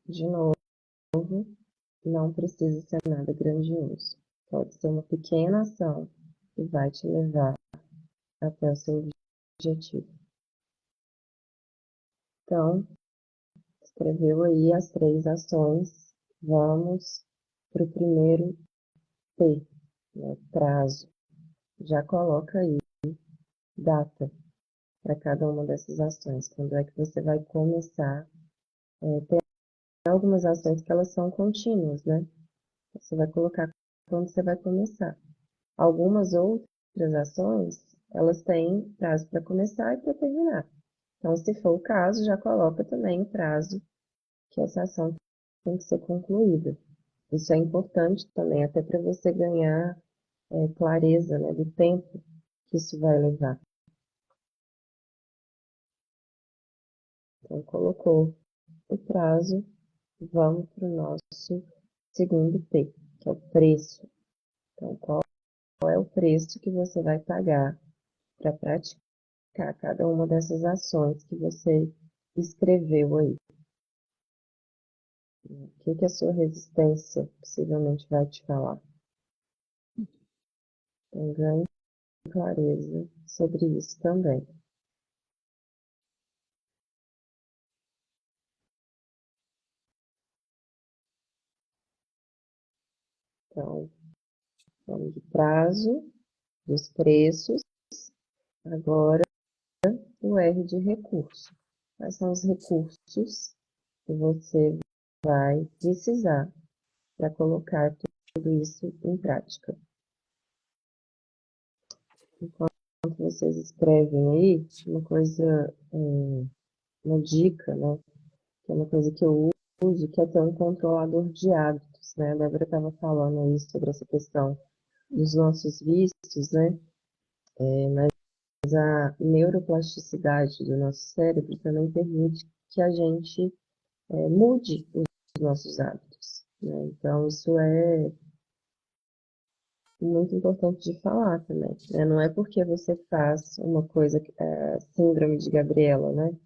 De novo, não precisa ser nada grandioso. Pode ser uma pequena ação que vai te levar até o seu objetivo. Então, escreveu aí as 3 ações. Vamos para o primeiro P, né, prazo. Já coloca aí data para cada uma dessas ações. Quando é que você vai começar? Tem algumas ações que elas são contínuas, né? Você vai colocar quando você vai começar. Algumas outras ações, elas têm prazo para começar e para terminar. Então, se for o caso, já coloca também o prazo que essa ação tem que ser concluída. Isso é importante também, até para você ganhar clareza, né, do tempo que isso vai levar. Então, colocou o prazo, vamos para o nosso segundo P, que é o preço. Então, qual é o preço que você vai pagar para praticar cada uma dessas ações que você escreveu aí? O que a sua resistência possivelmente vai te falar? Então, ganhe clareza sobre isso também. Então, Falamos de prazo, dos preços, agora o R de recurso. Quais são os recursos que você vai precisar para colocar tudo isso em prática? Enquanto vocês escrevem aí, uma dica, né, que é uma coisa que eu uso, que é ter um controlador de hábitos, né? A Débora estava falando aí sobre essa questão dos nossos vícios, né? Mas a neuroplasticidade do nosso cérebro também permite que a gente mude os nossos hábitos, né? Então, isso é muito importante de falar também, né? Não é porque você faz uma coisa, síndrome de Gabriela, né?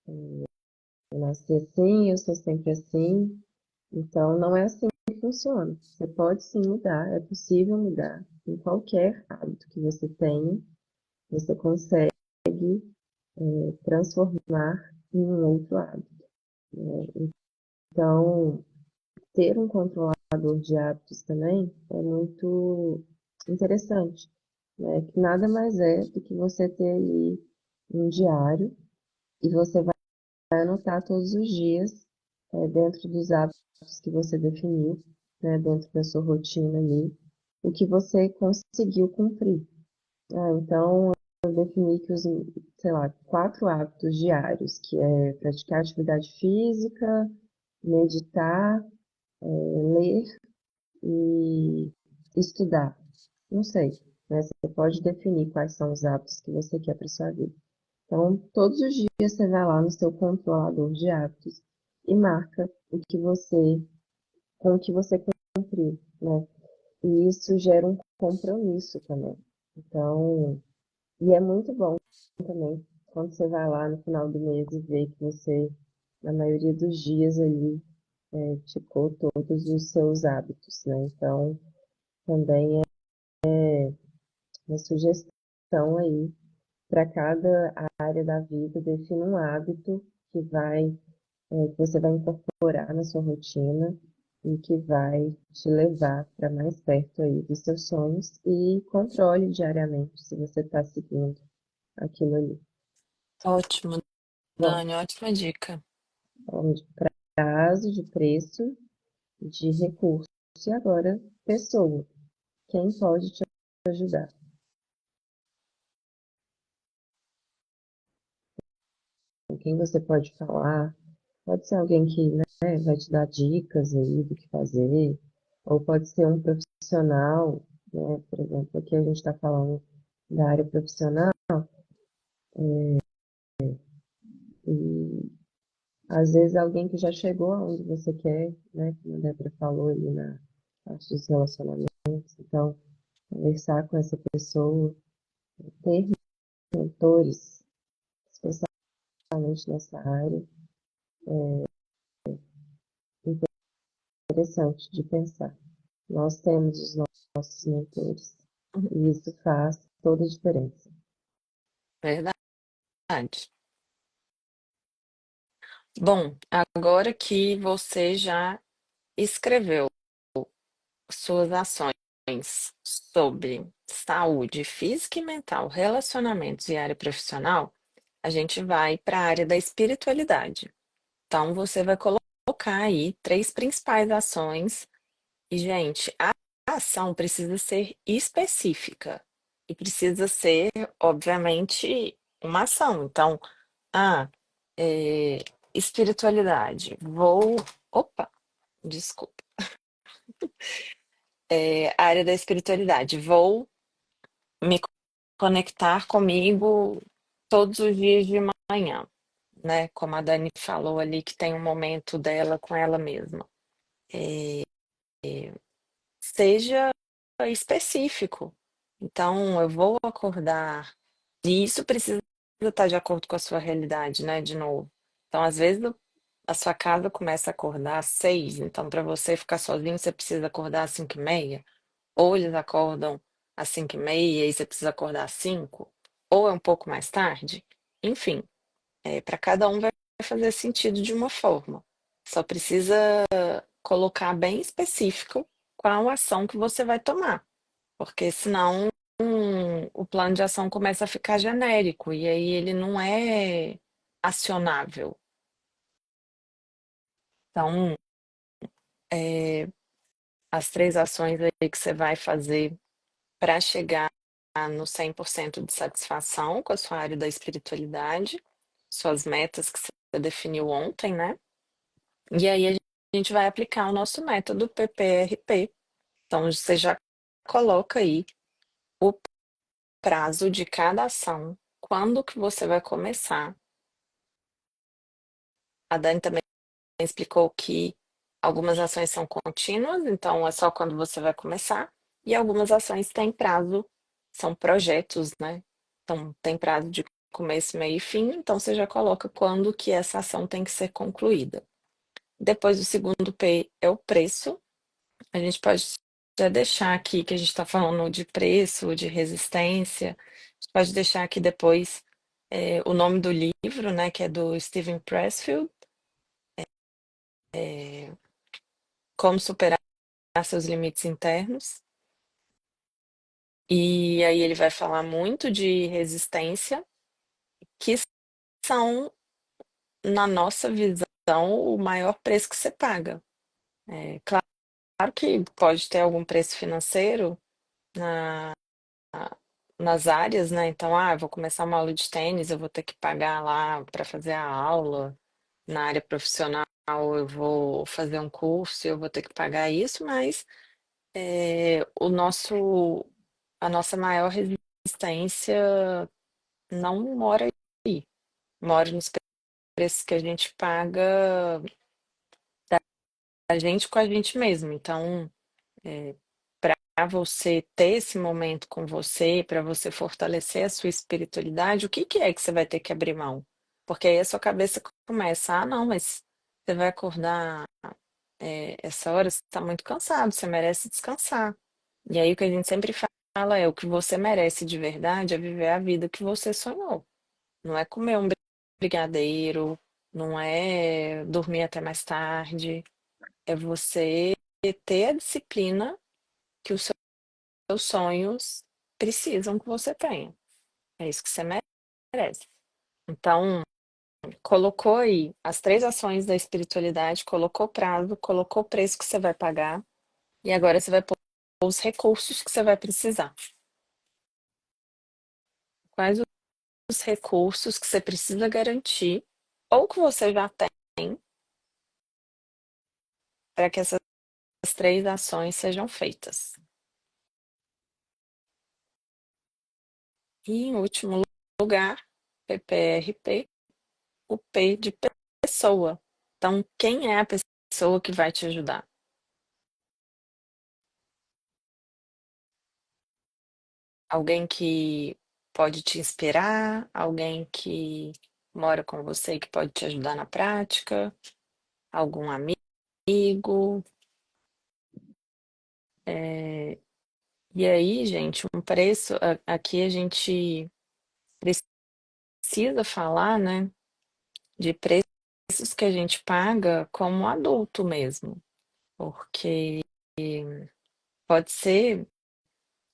Eu nasci assim, eu sou sempre assim. Então, não é assim que funciona. Você pode sim mudar, é possível mudar. Em qualquer hábito que você tenha, você consegue transformar em um outro hábito, né? Então, ter um controlador de hábitos também é muito interessante, né? Que nada mais é do que você ter ali um diário e você vai anotar todos os dias, dentro dos hábitos que você definiu, né? Dentro da sua rotina ali, o que você conseguiu cumprir. Então, eu defini que os, sei lá, 4 hábitos diários, que é praticar atividade física, meditar, ler e estudar. Não sei, né? Você pode definir quais são os hábitos que você quer para sua vida. Então, todos os dias você vai lá no seu controlador de hábitos e marca com o que você cumpriu, né? E isso gera um compromisso também. Então, e é muito bom também quando você vai lá no final do mês e vê que você, na maioria dos dias ali, ticou todos os seus hábitos, né? Então, também é uma sugestão aí para cada área da vida, defina um hábito que você vai incorporar na sua rotina e que vai te levar para mais perto aí dos seus sonhos e controle diariamente se você está seguindo aquilo ali. Ótimo, Bom, Dani, ótima dica. falamos de prazo, de preço, de recurso e agora pessoa. Quem pode te ajudar? Com quem você pode falar? Pode ser alguém que, né, vai te dar dicas aí do que fazer, ou pode ser um profissional, né? Por exemplo, aqui a gente está falando da área profissional, e às vezes alguém que já chegou aonde você quer, né? Como a Débora falou ali na parte dos relacionamentos. Então, conversar com essa pessoa, ter mentores, especialmente nessa área, interessante de pensar. Nós temos os nossos mentores e isso faz toda a diferença. Verdade. Bom, agora que você já escreveu suas ações sobre saúde física e mental, relacionamentos e área profissional, a gente vai para a área da espiritualidade. Então, você vai colocar aí três principais ações. E, gente, a ação precisa ser específica e precisa ser, obviamente, uma ação. Então, ah, é, espiritualidade. Opa, desculpa. Área da espiritualidade. Vou me conectar comigo todos os dias de manhã, né? Como a Dani falou ali, que tem um momento dela com ela mesma. Seja específico. Então, eu vou acordar. E isso precisa estar de acordo com a sua realidade, né? De novo. Então, às vezes, a sua casa começa a acordar às 6, então, para você ficar sozinho, você precisa acordar às 5h30. Ou eles acordam às 5h30 e você precisa acordar às 5, ou é um pouco mais tarde. Enfim, para cada um vai fazer sentido de uma forma. Só precisa colocar bem específico qual ação que você vai tomar. porque senão o plano de ação começa a ficar genérico e aí ele não é acionável. Então, é, as 3 ações aí que você vai fazer para chegar no 100% de satisfação com a sua área da espiritualidade, suas metas que você definiu ontem, né? E aí a gente vai aplicar o nosso método PPRP. Então, você já coloca aí o prazo de cada ação, quando que você vai começar. A Dani também explicou que algumas ações são contínuas, então é só quando você vai começar, e algumas ações têm prazo, são projetos, né? Então tem prazo de começo, meio e fim, então você já coloca quando que essa ação tem que ser concluída. Depois o segundo P é o preço. A gente pode já deixar aqui que a gente está falando de preço, de resistência. A gente pode deixar aqui depois o nome do livro, né, que é do Steven Pressfield, Como Superar Seus Limites Internos. E aí ele vai falar muito de resistência, que são, na nossa visão, o maior preço que você paga. Claro que pode ter algum preço financeiro na nas áreas, né? Então, eu vou começar uma aula de tênis, eu vou ter que pagar lá para fazer a aula. Na área profissional, eu vou fazer um curso, eu vou ter que pagar isso, mas a nossa maior resistência não mora aí, mora nos preços que a gente paga a gente com a gente mesmo. Então, para você ter esse momento com você, para você fortalecer a sua espiritualidade, o que que é que você vai ter que abrir mão? Porque aí a sua cabeça começa, não, mas você vai acordar essa hora, você está muito cansado, você merece descansar. E aí o que a gente sempre fala é o que você merece de verdade é viver a vida que você sonhou. Não é comer um brigadeiro, não é dormir até mais tarde, é você ter a disciplina que os seus sonhos precisam que você tenha. É isso que você merece. Então, colocou aí as 3 ações da espiritualidade, colocou prazo, colocou o preço que você vai pagar, e agora você vai pôr os recursos que você vai precisar. Quais os recursos que você precisa garantir, ou que você já tem, para que essas 3 ações sejam feitas. E, em último lugar, PPRP, o P de pessoa. Então, quem é a pessoa que vai te ajudar? Alguém que pode te inspirar, alguém que mora com você e que pode te ajudar na prática, algum amigo. É, E aí, gente, um preço, aqui a gente precisa falar, né, de preços que a gente paga como adulto mesmo, porque pode ser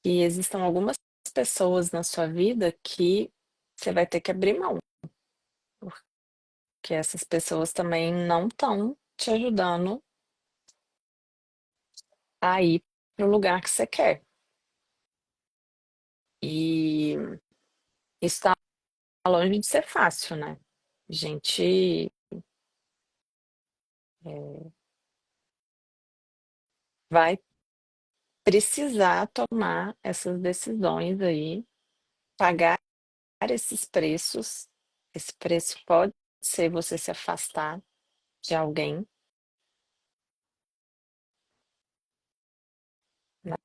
que existam algumas pessoas na sua vida que você vai ter que abrir mão, porque essas pessoas também não estão te ajudando a ir para o lugar que você quer. E isso está longe de ser fácil, né? A gente vai precisar tomar essas decisões aí, pagar esses preços. Esse preço pode ser você se afastar de alguém, né?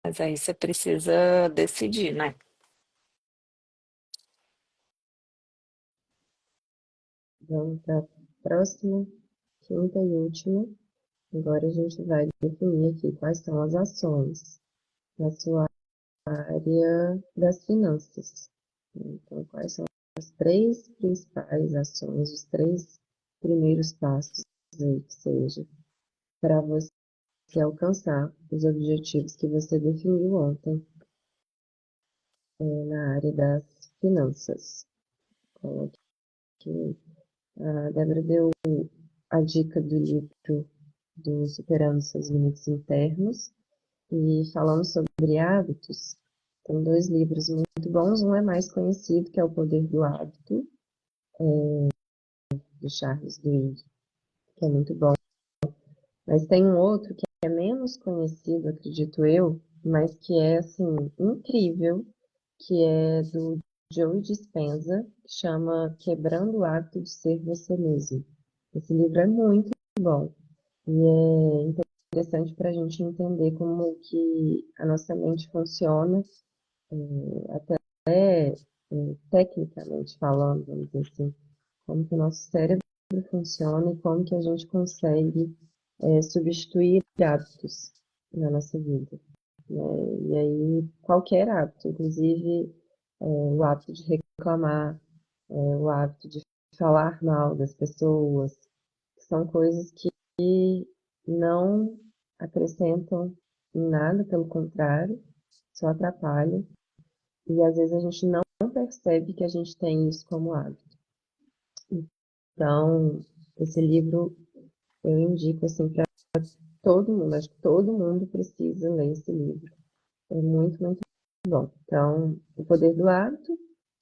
Mas aí você precisa decidir, né? Vamos para a próxima, quinta e última. Agora a gente vai definir aqui quais são as ações na sua área das finanças. Então, quais são as 3 principais ações, os 3 primeiros passos aí, que seja para você você alcançar os objetivos que você definiu ontem, na área das finanças. Então, aqui, a Débora deu a dica do livro do Superando Seus Limites Internos e falando sobre hábitos. Tem dois livros muito bons. Um é mais conhecido, que é O Poder do Hábito, de Charles Duhigg, que é muito bom. Mas tem um outro que é menos conhecido, acredito eu, mas que é, assim, incrível, que é do Joe Dispenza, que chama Quebrando o Hábito de Ser Você Mesmo. Esse livro é muito bom e é interessante para a gente entender como que a nossa mente funciona, até tecnicamente falando, vamos dizer assim, como que o nosso cérebro funciona e como que a gente consegue substituir hábitos na nossa vida, né? E aí, qualquer hábito, inclusive o hábito de reclamar, o hábito de falar mal das pessoas, são coisas que não acrescentam em nada, pelo contrário, só atrapalham. E às vezes a gente não percebe que a gente tem isso como hábito. Então, esse livro eu indico assim para todo mundo, acho que todo mundo precisa ler esse livro. É muito, muito bom. Então, O Poder do Hábito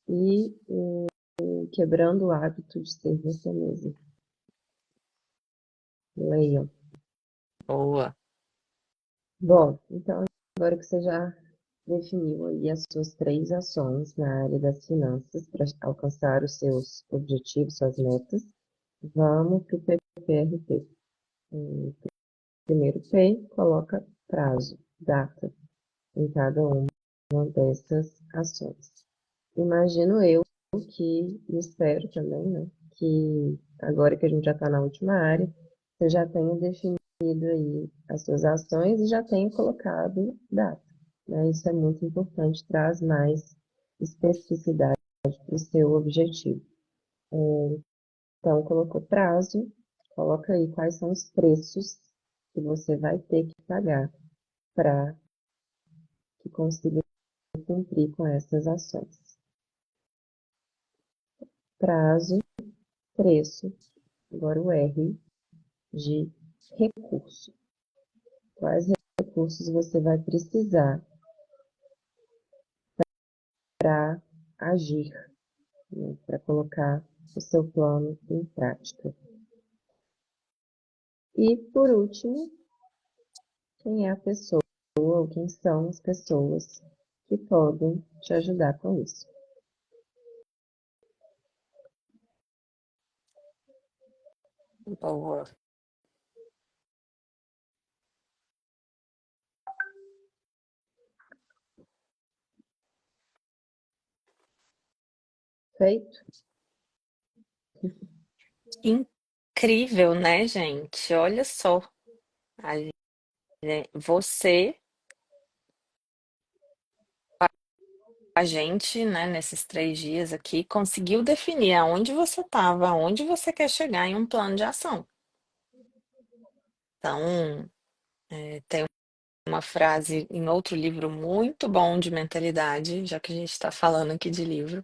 e o Quebrando o Hábito de Ser Você Mesmo. Leiam. Boa. Bom, então agora que você já definiu aí as suas três ações na área das finanças para alcançar os seus objetivos, suas metas, vamos para o PPRP. Primeiro P, coloca prazo, data em cada uma dessas ações. Imagino eu que, e espero também, né, que agora que a gente já está na última área, você já tenha definido aí as suas ações e já tenha colocado data, né? Isso é muito importante, traz mais especificidade para o seu objetivo. Então, colocou prazo, coloca aí quais são os preços que você vai ter que pagar para que consiga cumprir com essas ações. Prazo, preço, agora o R de recurso. Quais recursos você vai precisar para agir, né, para colocar o seu plano em prática. E, por último, quem é a pessoa ou quem são as pessoas que podem te ajudar com isso. Boa. Feito? Incrível, né, gente? Olha só. A Você, a gente, né, nesses 3 dias aqui, conseguiu definir aonde você estava, aonde você quer chegar em um plano de ação. Então, tem uma frase em outro livro muito bom de mentalidade, já que a gente está falando aqui de livro,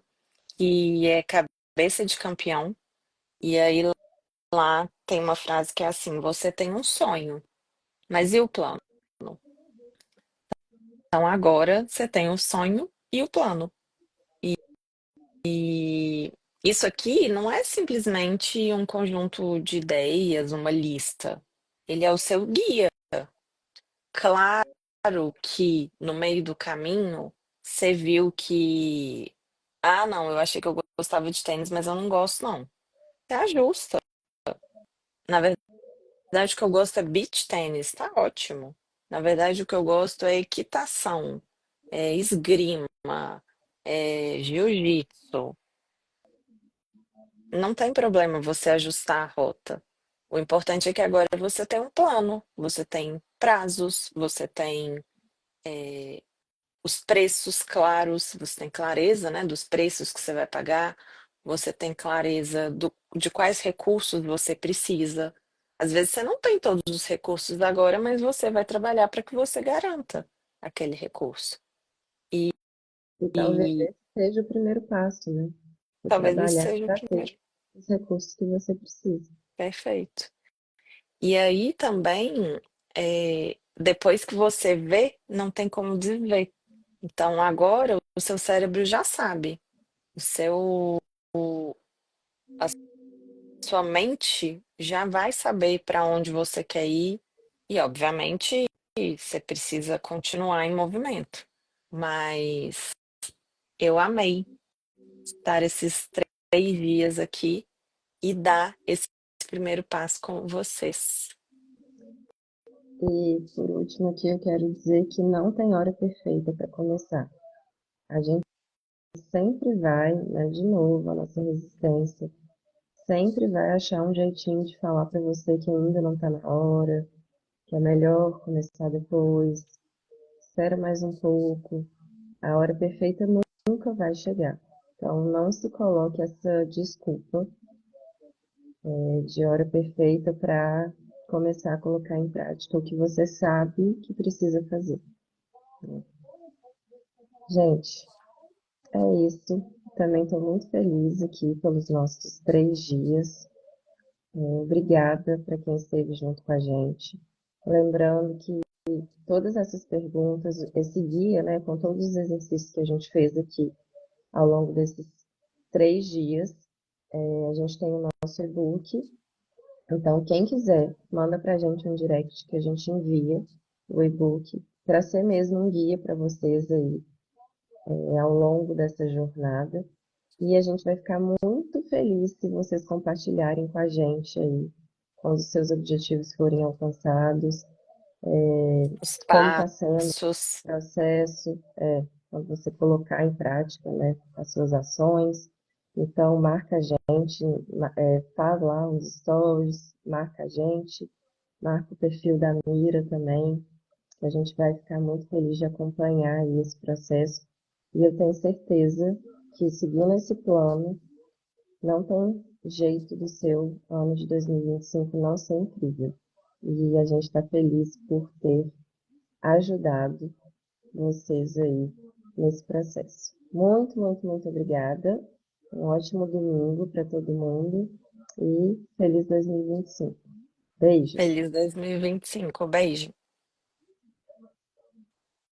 que é Cabeça de Campeão. E aí lá tem uma frase que é assim: você tem um sonho, mas e o plano? Então agora você tem o sonho e o plano. E isso aqui não é simplesmente um conjunto de ideias, uma lista. Ele é o seu guia. Claro que no meio do caminho você viu que, ah, não, eu achei que eu gostava de tênis, mas eu não gosto, não. Você ajusta. Na verdade, o que eu gosto é beach tênis, tá ótimo. Na verdade, o que eu gosto é equitação, é esgrima, é jiu-jitsu. Não tem problema você ajustar a rota. O importante é que agora você tem um plano, você tem prazos, você tem os preços claros, você tem clareza, né, dos preços que você vai pagar, você tem clareza de quais recursos você precisa. Às vezes você não tem todos os recursos agora, mas você vai trabalhar para que você garanta aquele recurso. E, E talvez e esse seja o primeiro passo, né? Você talvez isso trabalhar seja o para ter primeiro. os recursos que você precisa. Perfeito. E aí também, depois que você vê, não tem como desver. Então agora o seu cérebro já sabe. O seu, a sua mente já vai saber para onde você quer ir. E obviamente você precisa continuar em movimento. Mas eu amei estar esses 3 dias aqui e dar esse primeiro passo com vocês. E por último aqui eu quero dizer que não tem hora perfeita para começar. A gente sempre vai, né, de novo, a nossa resistência, sempre vai achar um jeitinho de falar para você que ainda não está na hora, que é melhor começar depois, espera mais um pouco. A hora perfeita nunca vai chegar. Então não se coloque essa desculpa de hora perfeita para começar a colocar em prática o que você sabe que precisa fazer. Gente, é isso. Também estou muito feliz aqui pelos nossos 3 dias. Obrigada para quem esteve junto com a gente. Lembrando que todas essas perguntas, esse guia, né, com todos os exercícios que a gente fez aqui ao longo desses 3 dias, a gente tem o nosso e-book. Então, quem quiser, manda para a gente um direct que a gente envia o e-book para ser mesmo um guia para vocês aí ao longo dessa jornada. E a gente vai ficar muito feliz se vocês compartilharem com a gente aí, quando os seus objetivos forem alcançados, Os como está sendo o passos, processo, quando você colocar em prática, né, as suas ações. Então, marca a gente, faz lá uns stories, marca a gente, marca o perfil da Mira também, que a gente vai ficar muito feliz de acompanhar aí esse processo. E eu tenho certeza que seguindo esse plano, não tem jeito do seu ano de 2025 não ser incrível. E a gente está feliz por ter ajudado vocês aí nesse processo. Muito, muito, muito obrigada. Um ótimo domingo para todo mundo e feliz 2025. Beijo! feliz 2025. Beijo.